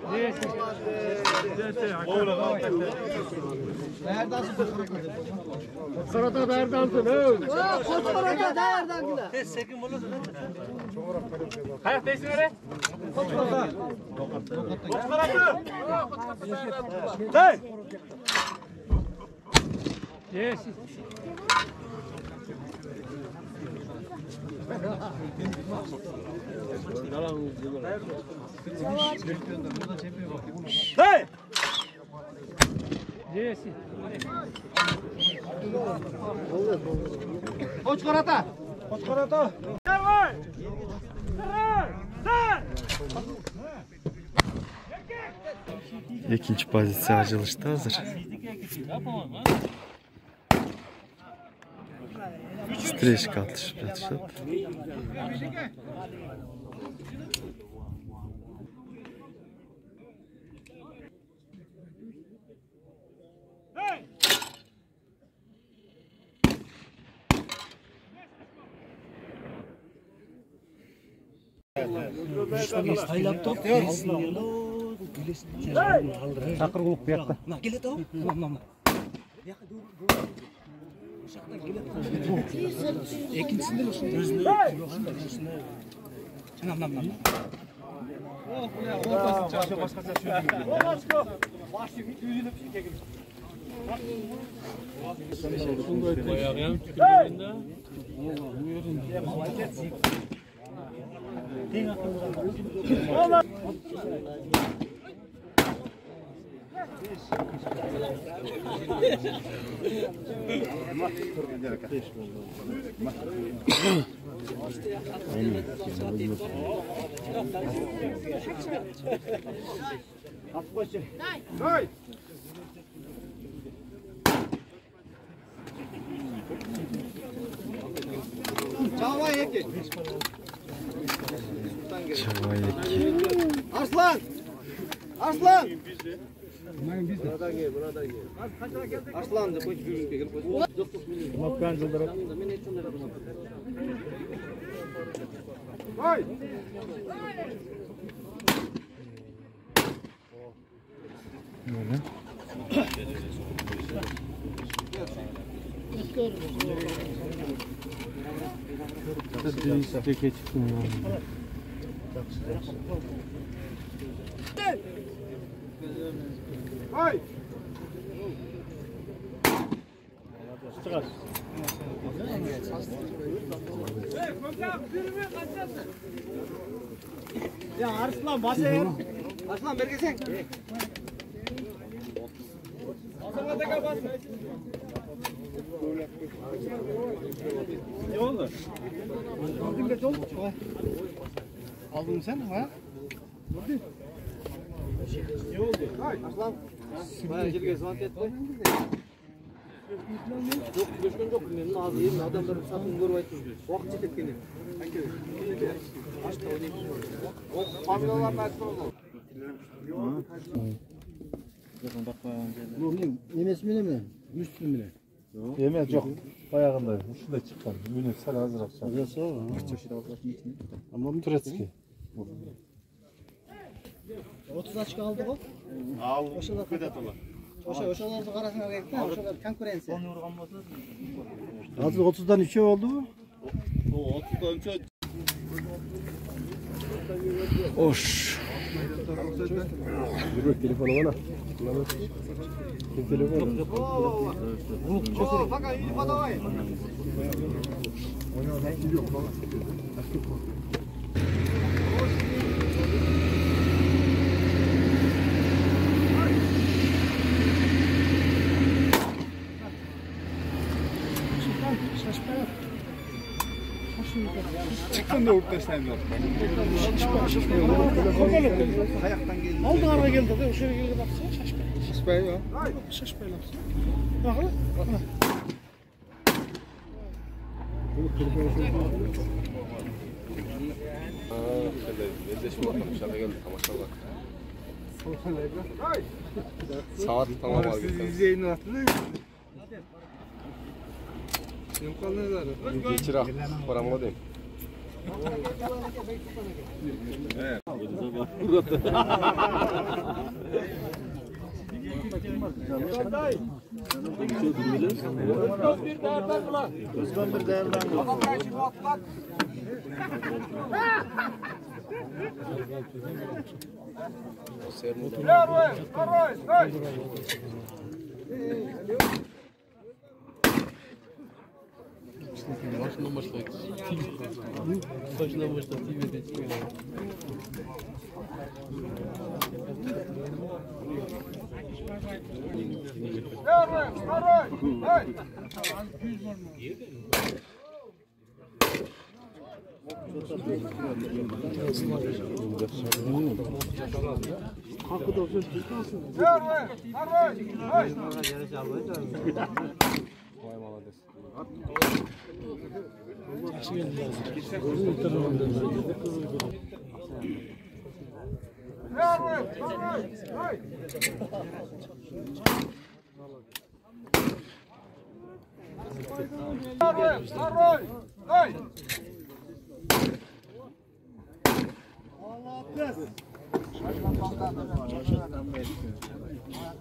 10. Koçkarada daярдан gida. Дай! 10. Дай! 10. Koçkarata. Koçkarata! Давай! Дай! İkinci pozitsiya açılışta hazır. Streşik atışıp yatışıp. Шақырғылық бұяқта. Çağvay yeki. Çavay eki. Arslan. Arslan. Arslan da koç bir ülke gelip koç. Makkan yıldıra. Hay. Böyle. Hay. Ya Arslan basayım. Arslan bergesen. Asamadaka bas. Ne oldu? Aldın geç oldu. Aldın sen ha? Ne oldu? Arslan. Bayağı gelge zant etti. Yok, düşkün yok. Benim ağzıyım. Adamların satın görüp aytdım. Vaqt yetip keldi. Açtı oynayıp. O familiyalar aytdı oldu. Bu ne? Yemesi mi mi? Müslüm mi? Yemek yok. Bayağında. Şurada çıkan. Ünlü sel hazır akşam. Burası o. Ama Turetski. 30 açık aldı bu. Oşalar kadatolar. Oşalarda qarasına gekti. Oşalar konkurensiya. Hazır 30'dan 3 oldu mu? Oş. Telefonu bana. Telefonu. Oo, fakat iyi padavay. Çıktın da uğurtla sen de. Ayaktan geldi. Aldı ara geldi de şöyle geldi baksana şaşpay. Şaşpay ya. Şaşpay lapsın. Bakın. Saat tamam abi. Siz izleyin artık. Yok kalırlar. Geçir ak. Param o değil. Özkan bir değerden.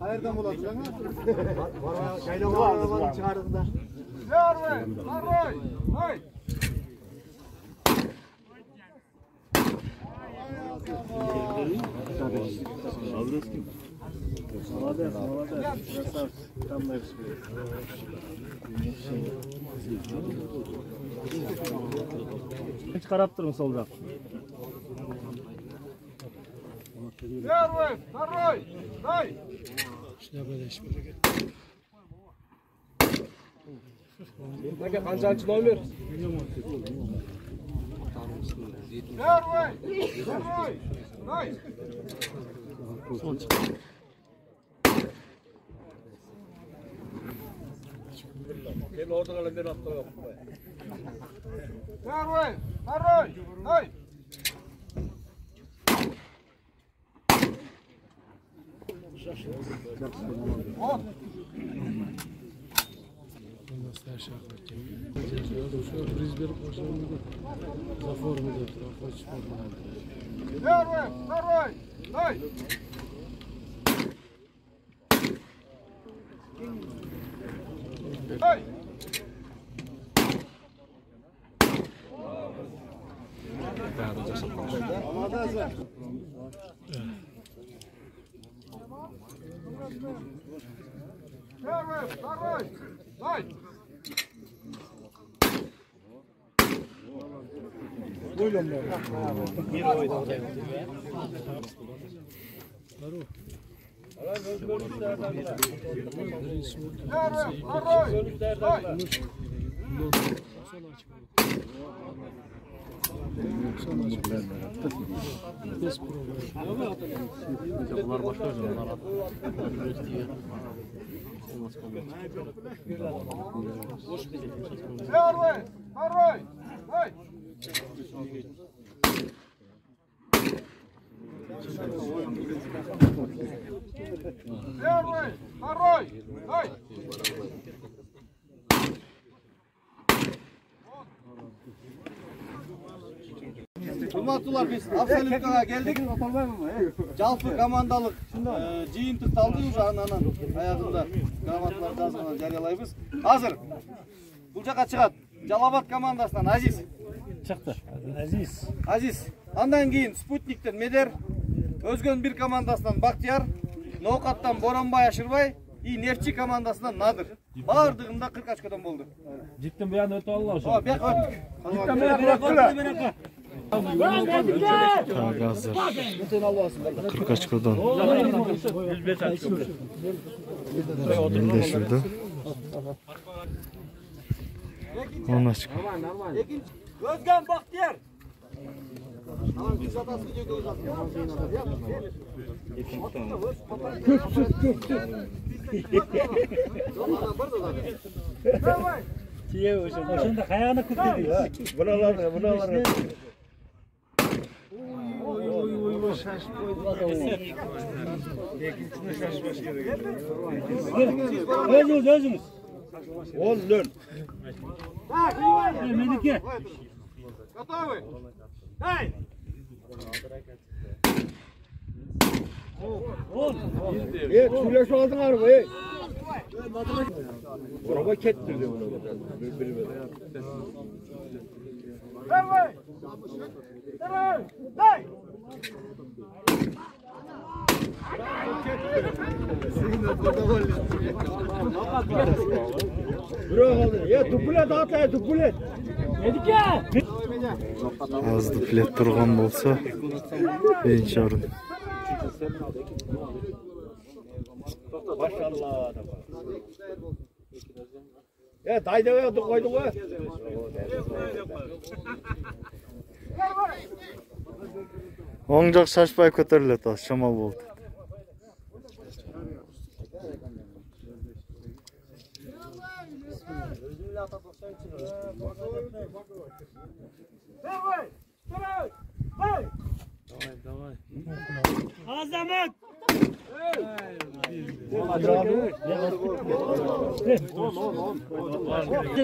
Hayırdan bulasın ha? Yaylama arabanın çıkarında. Çıkarap durun solda. Первый, второй, дай. Qanchalik nomer? Первый, второй, дай. Первый, второй, дай. Вот. Первый, второй, дай. Дай. Первый, второй, дай. Первый, второй, дай. Первый, второй, дай. Первый, второй, дай. Hurmatlılar, biz Absolutkaga geldik. Жалпы командалық жиынтық талды уже анан аягында грамоталарды азырынан жарыялайбыз. Азыр бул жака чыгат Жалал-Абад командасынан Азиз. Чыкты. Азиз. Андан кийин Спутниктен Медер, өзгөн бир командасынан Бактияр, Ноокаттан Боронбай Ашырбай и Нефчи командасынан Надыр. Бардыгында 40 очкодон болду. Жиктин буян өтө алла ошо. О, бияк өттүк. Tag hazır. 40 açkodan. Benim de şurada. 10 açko. Özgen Baktiyar. Ошондо каягына кырдый. Buralar. Özünüz. Ol dön. Menike. Готовы? Дай. Tüleş aldın be. Araba kettirdi bunu. Первый, второй, дай. Duplet atay, duplet. Az duplet turgan bolsa birinci orun. Maşallah. Dayda koyduk ha. Оң жақ шашпай көтеріледі, ал шамал болды. Азамат!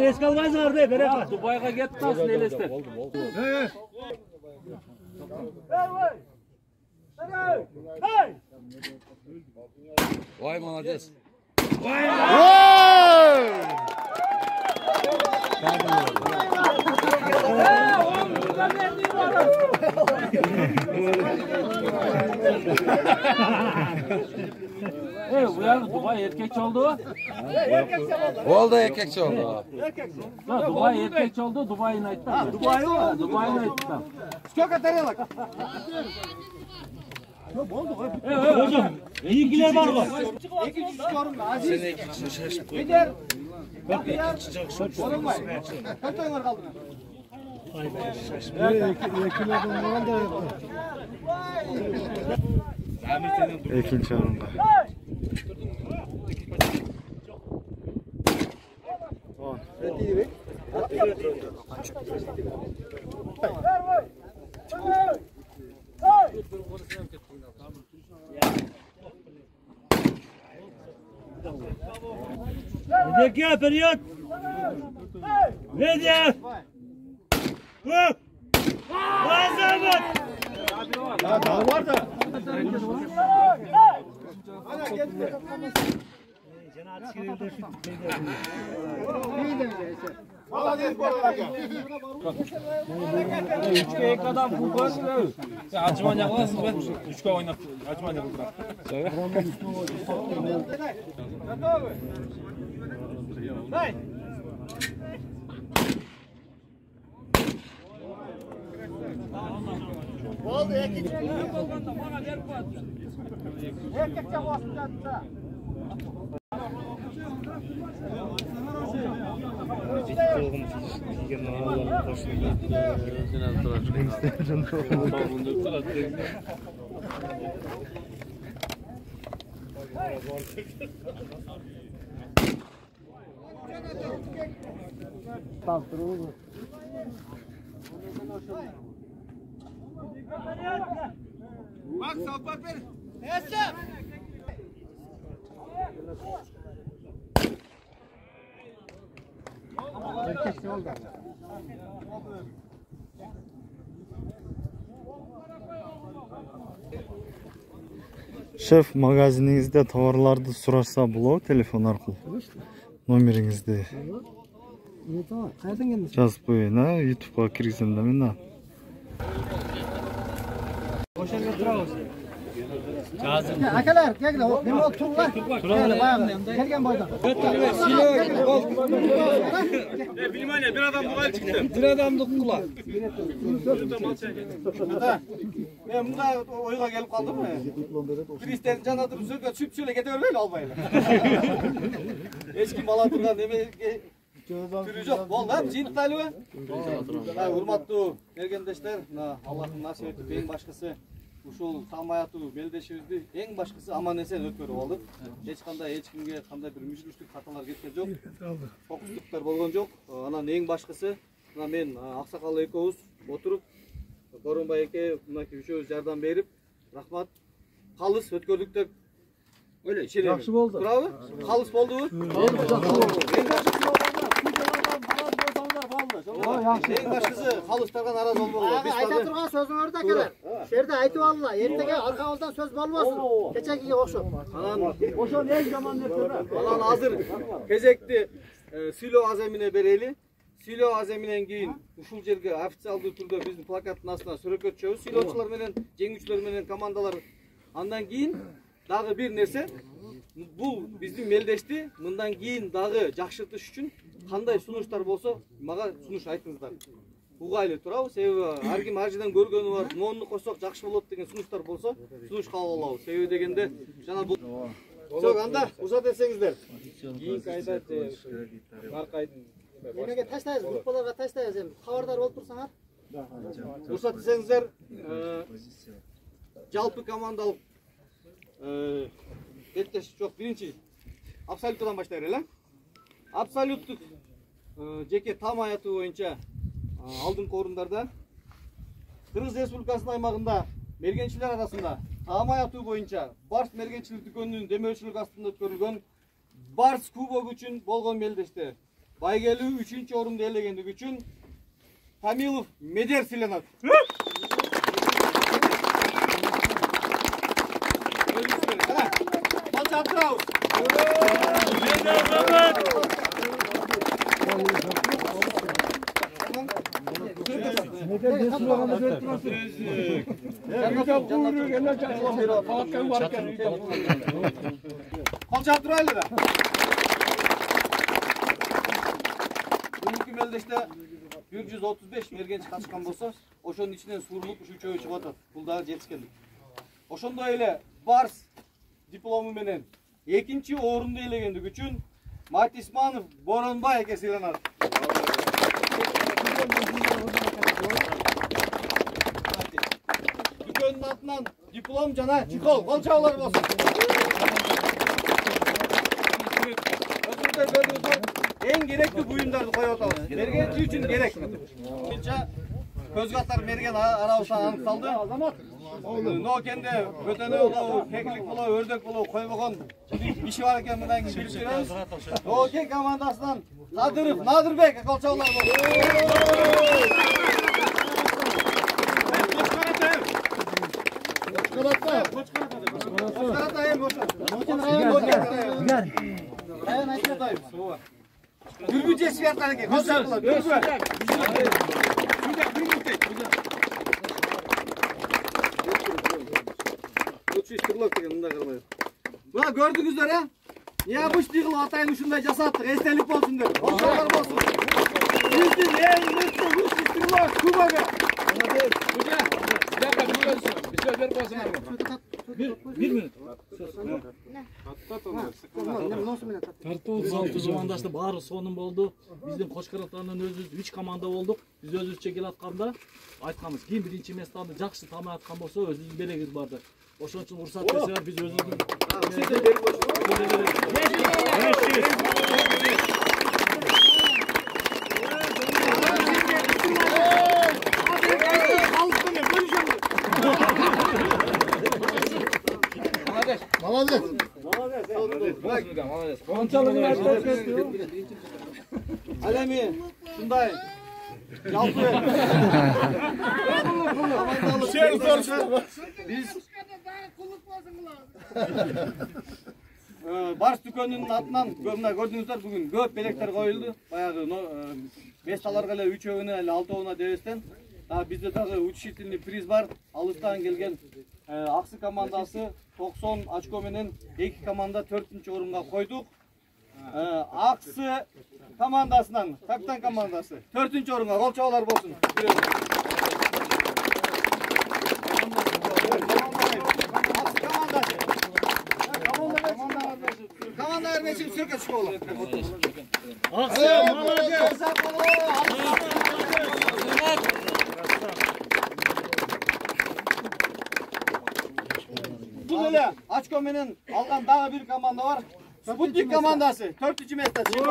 Esque almazlar be, bereka. Dubai'ga ketdi aslında elestir. Vay молодец. Bu yani Dubai erkekçi oldu. Oldu erkekçi oldu. Dubai erkekçi oldu. Dubai'ni ayttam. Dubai'ni ayttam. Сколько тарелок? İyikiler var mı? Ekilçi çıkıyorum da Aziz. Gider. Bakıyar. Olmay. Kaç oyunlar kaldı? Ekin çarında. Zeki periyot. Nedir? Hop. Azamat. Ya daha var da. Valla değil bu arada. Üçke ek adam bu var. Sen açman yaklasın ben. Üçke oynat. Açman yaklasın. Bak salpak ver. Şef, magaziningizde tovarlarni so'rashsa bo'ladi telefon orqali. Nomeringizni Qayerdan keldingiz? yozib qo'ying, ha, YouTube'ga kirgizimda mendan. Akalar, kelinglar. Nima olib turlar? Kelgan boydan. Bilmem bir adam bulayı çıktı. Bir adamlık kula. Ben bunda oyuna gelip kaldım mı? Kristen can atıp sürüp süp şöyle gidiyor öyle almayla. Eski mala durgan deme türü yok. Vallahi cintali ve. Hurmatlı mergendeşler, Allah'ın nasip etip en başkası uşul самаяту белдешибизди эң башкысы аман эсен өткөрүп алдык. Эч кандай эч кимге кандай бир мүшкүлчүлүк каталар кеткен жок. Фокустуктар болгон жок. Анан эң башкысы мына мен аксакал экөөбүз отуруп Боронбай эке мынакей үчөөбүз жардам берип, рахмат. Калыс өткөрдүк деп ойлойм. Жакшы болду. Туурабы? Калыс болдубу? Эң башкысы калыстарга наразы болбогула. Биз Айта турган сөзүңөрдү акалар. Жерде айтып алла. Эртеге аркабыздан сөз болбосун. Кечегиге окшоп. Ошон эң жаман нерсе да. Анан азыр кезекти сыйлоо аземине берели. Сыйлоо аземинен кийин ушул жерге официалдуу түрдө биздин плакаттын астына сүрөткө түшөбүз. Сыйлоочулар менен, жеңүүчүлөр менен командалар. Андан кийин дагы бир нерсе, бул биздин мелдешти мындан кийин дагы жакшыртыш үчүн кандай сунуштар болсо, мага сунуш айтыңыздар. Угайлы турабы? Себеби ар ким ар жерден көргөнү бар, мону койсок жакшы болот деген сунуштар болсо, сунуш кабыл алабыз. Себеби дегенде жана бул Çok anda uzat etsеңиздер. Кийинки айда Маркайдын Немеге таштайбыз, группаларга таштайбыз эми. Кабардар болуп турсаңар. уруксат этсеңиздер, жалпы командалык беттеш жок, биринчи абсолюттан баштайлы эле. Абсолюттук жеке там аятı боюнча алдыңкы орундарда Кыргыз Республикасынын аймагында мергенчилер арасында там аятı боюнча Барс мергенчилик дүкөнүнүн демөөрчүлүк астында өткөрүлгөн Барс кубогу үчүн болгон мелдеште байгелүү 3-чү орунду ээлегендиги үчүн Тамилов медер сыйланат. Бүгүнкү мелдеште 135 мергенчи катышкан болсо, ошонун ичинен суурулуп үчөө чыгып атат. Бул дагы жетишкендик. ошондой эле Барс диплому менен экинчи орунду ээлегендиги үчүн Матисманов Боронбай эке сыйланат. Дүкөндүн атынан диплом жана чекол кол чабуулар болсун. Өзүңүздөр көрдүңүздөр, эң керектүү буюмдарды коюп атабыз. Мергенчи үчүн керек. Көз катар мерген арабыздан аныкталды. Нокенде бөтөнө болобу, кекилик болобу, өрдөк болобу койбогон иши бар экен, мындан кийин билип беребиз. Нокен командасынан Кадыров Надырбек кол чабуулар болсун. Дүрбү жесиятар экен. Мына көрдүңүздөр, необычный кылып атайын ушундай жасаттык, эстелик болсун деп. Ошолор болсун. Биздин эң мыкты лучший стрелок кубогу. Bir minut. Тартуу 36 командашты баары сонун болду. Биздин Кошкараттардан өзүбүз 3 команда болдук. Биз өзүбүзчө келатканда айтканбыз, ким биринчи местаны жакшы тамай аткан болсо өзүбүздүн белегибиз барды. Ошон үчүн уруксат берсеңер биз өзүбүздүн Молодец. Ал эми ушундай жалпы биз Барс дүкөнүнүн атынан мына көрдүңүздөр, бүгүн көп белектер коюлду. Баягы 5 таларга эле 3-өөнө эле 6-оона дебестен бизде дагы учительный приз бар. Алыстан келген Аксы командасы 90 очко менен 2 команда 4-орунга койдук. Аксы командасынан, капитан командасы 4-орунга кол чабуулар болсун. Команда эрмечип сөркө чыгып болот. Аксы, молодец. Бул эле очко менен алган дагы бир команда бар. Спутник командасы 4-месте чыгып.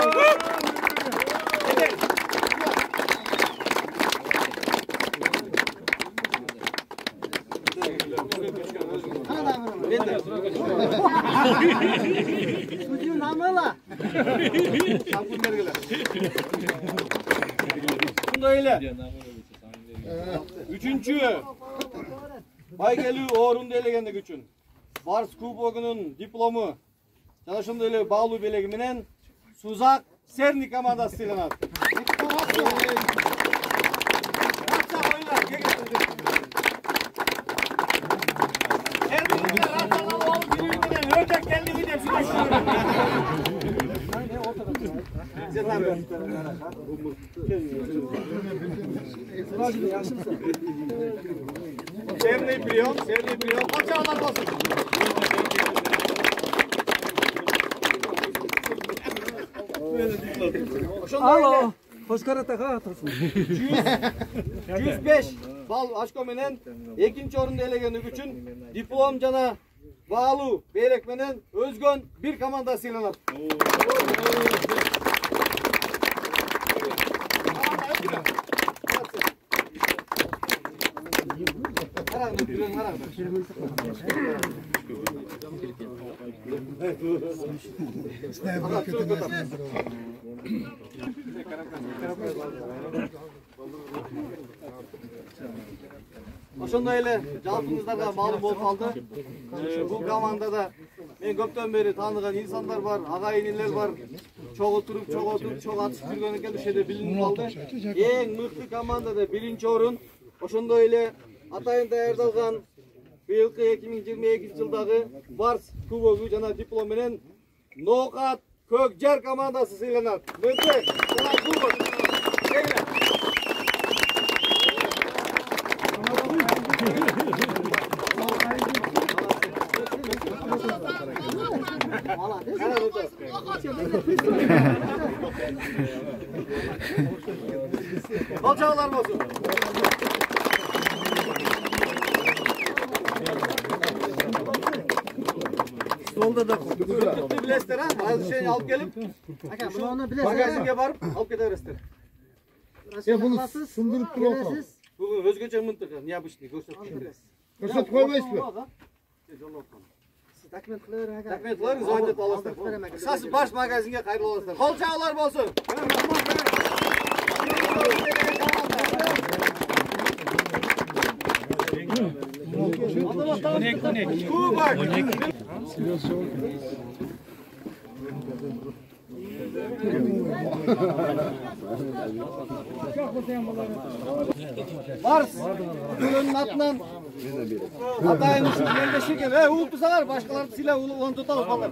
Судьюн намыла. Шампун бергиле. Мындай эле. 3-чү байгелүү орунду ээлегендиги үчүн Барс кубогунун диплому жана ошондой эле баалуу белеги менен Сузак Серни командасы сыйланат. Серный прием. Почалар болсун. Алло, Кошкараттага атасың. 105 балл очко менен 2-орунду ээлегендиги үчүн диплом жана баалуу белек менен өзгөн бир команда сыйланат. Ошондой эле жалпыңыздарга маалым болуп калды. Бул командада мен көптөн бери тааныган инсандар бар, агайынелер бар. Чогуу туруп, чогуу отуруп, чогуу атышып жүргөн экен, ошол жерде билинип калды. Эң мыкты командада 1-орун. Ошондой эле атайын даярдалган быйылкы 2022 жылдагы Барс кубогу жана диплом менен Нокат Көк Жар командасы сыйланат. Мыкты жана кубок. Kol çağlar olsun. Solda da Bitti bilesler ha. Bazı şeyini alıp gelip Aka bunu onu bilesiniz. magazinga barıp alıp keteveresizler. Ya bunu sındırıp duralım. Bu özgöçe mıntıka. Необычный gösterip. Ko'rsatib qo'ymaysizmi? Siz dokument qilavering aka. Dokument qilavering, zoyat olasizlar. Qisqasi bosh magazinga qayrilib olasizlar. Qo'l chaqlar bo'lsin. Mars, Gül'ün atından Atayın yerleşik ev, uğultusalar, başkaları silah uğultuğunu tutalım falan.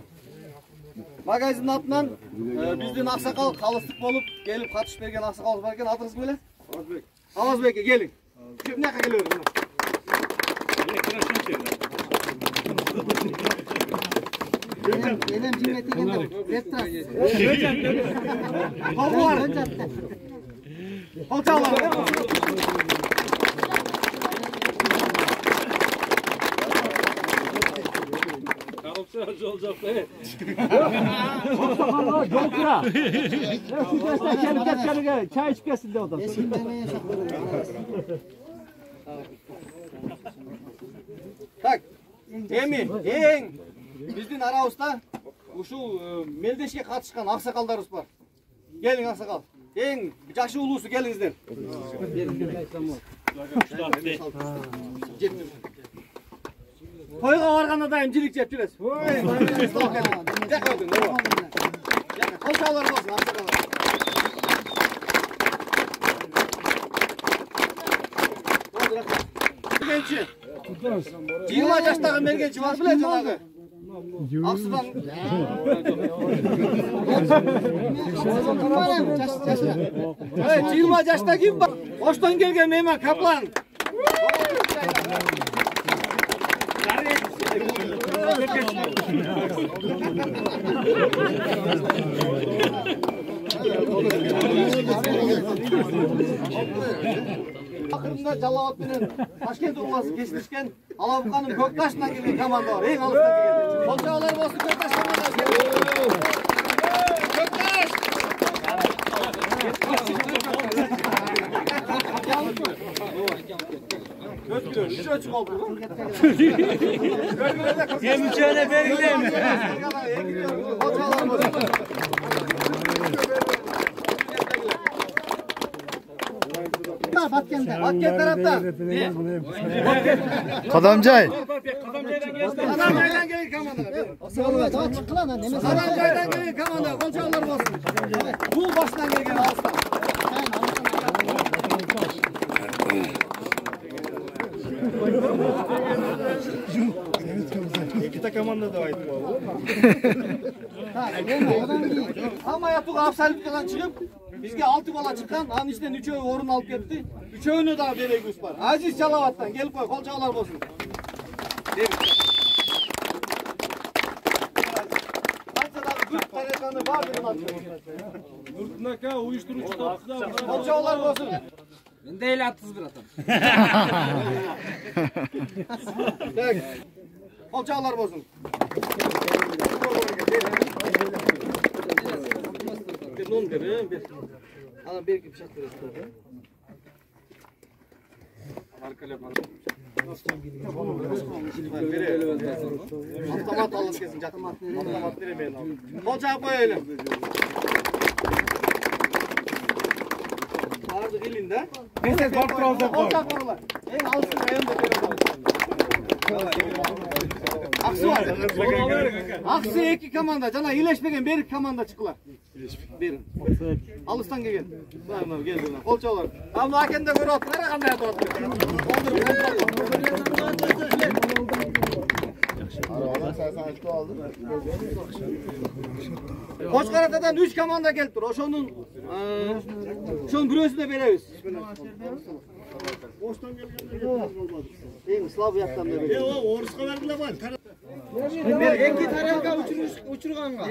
Magazinin atından bizden aksakal kalıstık olup, gelip katış bergen aksakal varken adınız böyle? Avazbek. Avazbek'e gelin. Şimdi ne kadar geliyor bunlar? Benim cimriyeti geldim. Retras. Kovlar. Kolçağlar. Karımsız olacak be. Jolkura. Şu destek kelip ketganiga çay içip kelsin de odan. Eski demeye yaşatlarım. Tak. Emin, eng bizden arabızda şu meldeşke katışkan aksakallarımız var. Gelin aksakal. Eng jaşı ulusu gelinizden. Toyga varganda da emcilik jep жүрөсүz. Kolçalar bolsun, aksakalar. Mergençi. 20 yaştagı mergençi var bile janagı. Aksıdan. Evet, 20 yaşta kim var? Oştan gelgen Mehmet Kaplan. Akırında Calavat bilen Taşkent Ovası kesişken Alavuka'nın Köktaş'tan gelen komanda var. En alıstaki geldi. Kolçağlar olsun Köktaş komanda geldi. Köktaş! Göz biliyor. Hiç açık oldu bu. Yemişene verileyim. Kolçağlar olsun. Batken tarafta. Qadamjoy. Qadamjoydan kelgan komanda. Qadamjoydan kelgan komanda. Qo'lchoqlar bo'lsin. Bu boshdan kelgan Alston. Ikkita komandada aytib Hamma yotuq absolutkadan chiqib, bizga 6 bola chiqqan, anın içinden 3'ü o'rin olib ketdi. 3'ünü de bereyimiz var. Aziz Chalavatdan kelib qo'y, qo'lchoqlar bo'lsin. Yurtnaka uyuşturucu topsuzda. Qo'lchoqlar bo'lsin. Mende el attız bir atam. Tak. Qo'lchoqlar bo'lsin. Bir non verin, bir. Ana bir gibi bıçak verin. Arkalep. Avtomat alın kesin, avtomat veremeyin. Qo'lchoq qo'yaylik. Vardı elinde. Neyse kontrolde koy. Qo'lchoq qo'ylar. Eng alsın ayında verin. Aksı var. Aksı 2 komanda. Cana iyileşmegen bir komanda çıkılar. Berin. Alıstan gelin. Bana gel buradan. Qo'lchoqlar. Ama akende ko'rib qara qanday atyapti. Qo'chqaratadan 3 komanda kelib tur. O'shoning biro'sini beramiz. Boshdan kelganda eng slab yoqdan beramiz. Yo'q, o'risqa berdilar. Эки тарелка учурганга.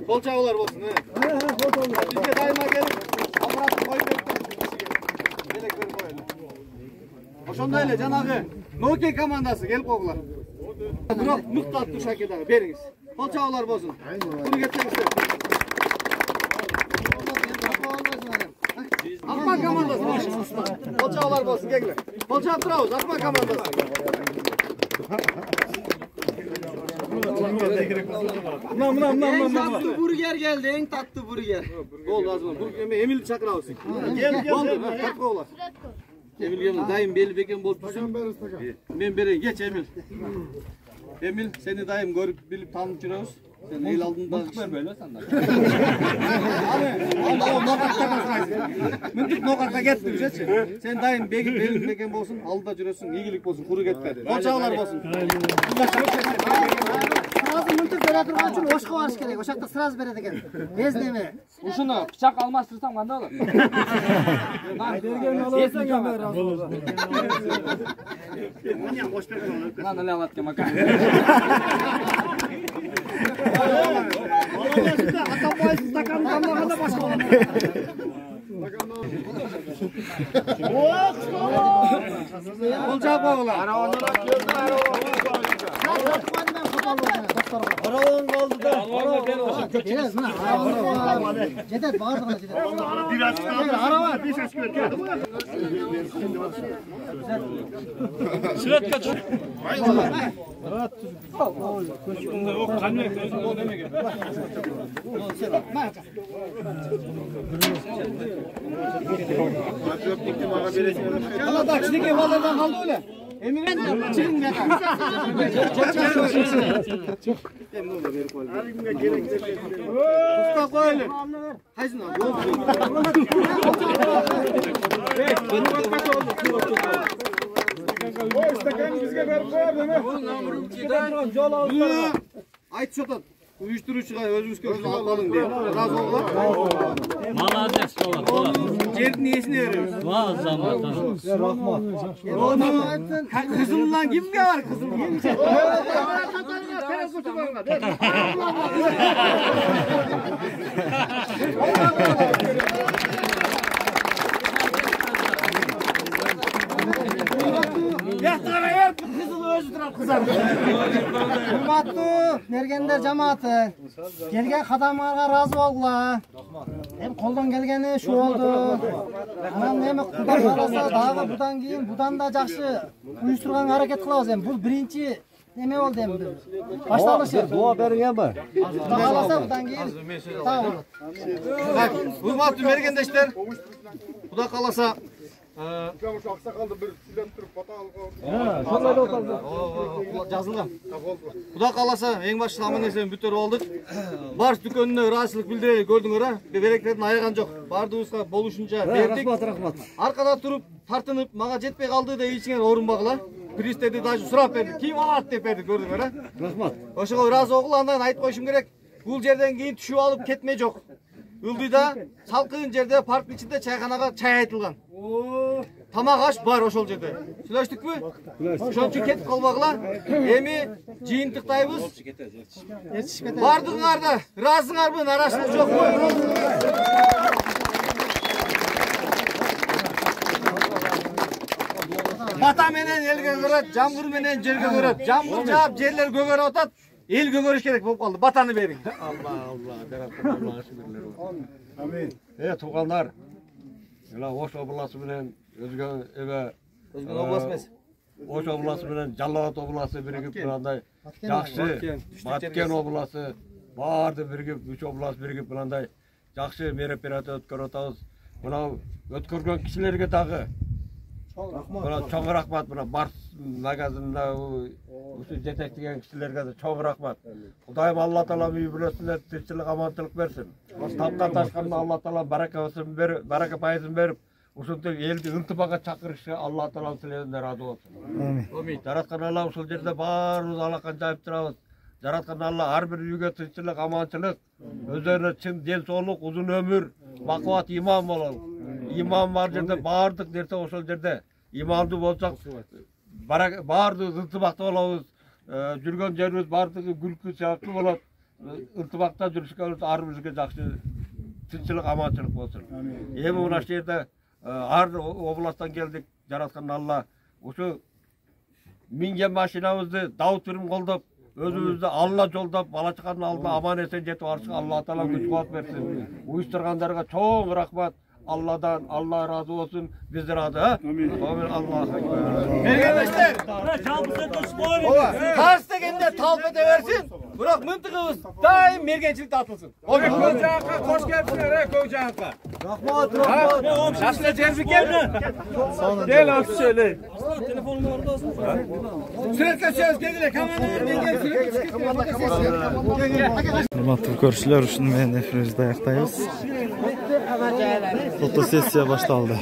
Кол чабуулар болсун. Бизге дайыма келип, аппаратты коюп бериптир. Элек берип коелу. Ошондой эле жанагы Nokia командасы келип койгула. Бирок мыкты аттуу шакедагы бериңиз. Кол чабуулар болсун. Куну кетсеңиздер. Akma командасы. Кол чабуулар болсун, кеңле. Кол чабып турабыз, Акма командасы. Tatlı burger geldi, en tatlı burger. Oldu az mı? Emil çakırabız. Gel. Oldu, tatlı oğlan. Emil gelin, dayım belli beken bol püsün. Ben bereyim, geç Emil. Emil, seni dayım görüp bilip tanıp жүрөбүz. Sen el aldığında... Mıntık ver böyle sen de. Al, mıntık nokakta getdi bize. Sen dayım belli beken bolsun, alda жүрөсүң, iyilik bolsun, kuru getmedi. Kolçağlar bolsun. Сразу мынтып бере турган үчүн ошко барыш керек. Ошакта сразу берет экен. Без неме. Ушуну бычак алмаштырсам кандай болот? Берген алып. Мына эле алат экен мака. Атамбай стакан тамаганда башка болот. Колчак багыла. Араван kaldı da. Жетет бардыгына жетет. Арава беш ашып кеткен. Сүрөткө чык. Kalada kişilik ballardan kaldı öyle. Emin çıkın ya. Usta koyalım. Hayzın abi. O istakanı bizge verip koyar değil mi? Ayt şotan. Uyuşturucuga özümüzge özünü almalım diye. Razı oldular. Malades olan. Cerin iyesini veriyoruz. Vaz zamanı. Onu kızımdan kim var kızım? Hurmatlı mergenler cemaati. Gelgen kadamlarga razı bolgular. Hem koldan gelgeni şu oldu. Anam neme Kuda kalasa dagı budan keyin budan da jakşı uyuşturgan hareket kılabız. Hem bu birinci neme oldu hem. Başlanışı. Dua verin ama. Kuda kalasa budan keyin tamam. Hurmatlı mergendeşler. Kuda kalasa жазылган. Куда каласа эң башында аман эсен бүтөр болдук. Барс дүкөнүнө ыраазычылык билдирели көрдүңөр а. Беректердин аяган жок. Бардыгыбызга болушунча бердик. Рахмат. Аркада туруп, тартынып, мага жетпей калды деп ичиңер орунбагыла. Пристерди даже сурап берди. Ким алат деп берди көрдүңөр а. Рахмат. Ошого ыраазы болгула, андан айтып коюшум керек. Бул жерден кийин түшүп алып кетме жок. Ылдыйда салкын жерде парктын ичинде чайханага чай айтылган. Тамак аш бар ошол жерде. Сүйлөштүкпү? Ошон үчүн кетип калбагыла. Эми жыйынтыктайбыз. Бардыгыңар да ыраазыңарбы, нараачылык жокпу? Бата менен элге көрөт, жамгыр менен жерге көрөт. Жамгыр жаап, жерлер көгөрүп атат. El gөгөрүш керек болуп калды. Батаны бериң. Amin. Tuğanlar. Oş oblası menен özgö ebe Özgün oblası эмес. Oş oblası menен Жалал oblası birigip мындай жакшы. Баткен oblası барды birigip, үч oblасы birigip мындай жакшы мероприятие өткөрүп атабыз. Мына өткөргөн кишилерге дагы чоң рахмат. Мына Барс магазинда ушу жетектеген кишилерге да чоң рахмат. Кудайым Алла таала үй бүлөсүнө тынччылык, амандылык берсин. Таптан ташканда Алла таала баракасын берип, барака пайызын берип, ушунтип элди ынтымакка чакырышы Алла тааланын тилегине ыраазы болсун. Амин. Жараткан Алла ушул жерде баарыбыз алакан жайып турабыз. Жараткан Алла ар бир үйгө тынччылык, аманчылык, өздөрүнө чын ден соолук, узун ömür, бакубат иман бололу. İman бар жерде баардык нерсе ошол жерде. İmandуу болсок, баардыгыбыз ынтымакта болобуз. Жүргөн жерибиз баардыгы күлкү сыяктуу болот. Ынтымакта жүрүшкө ар бирибизге жакшы тынччылык, аманчылык болсун. Эми мына жерде ар областтан келдик, жараткан Алла ушу минген машинабызды дау түрүм колдоп, өзүбүздү Алла жолдоп, бала чаканын алдына аман эсен жетип барышка Алла таала күч кубат берсин. Уюштургандарга чоң рахмат. Allah'dan Allah razı olsun, biz de razı. Amin. Allah'a emanet. Mergebeşler. Kars degende talp edeversin. Bırak mıntıkımız daim mergençilikte atılsın. Kocağınka hoş geldinler Kocağınka. Rahmat. Nasıl tebrik geldi? Gel abi söyle. Telefonum orada olsun. Sürekli söz geldiler. Hurmatly görüşler, uşunu menen efirimizde ayaktayız. Fotosessiya başlandı.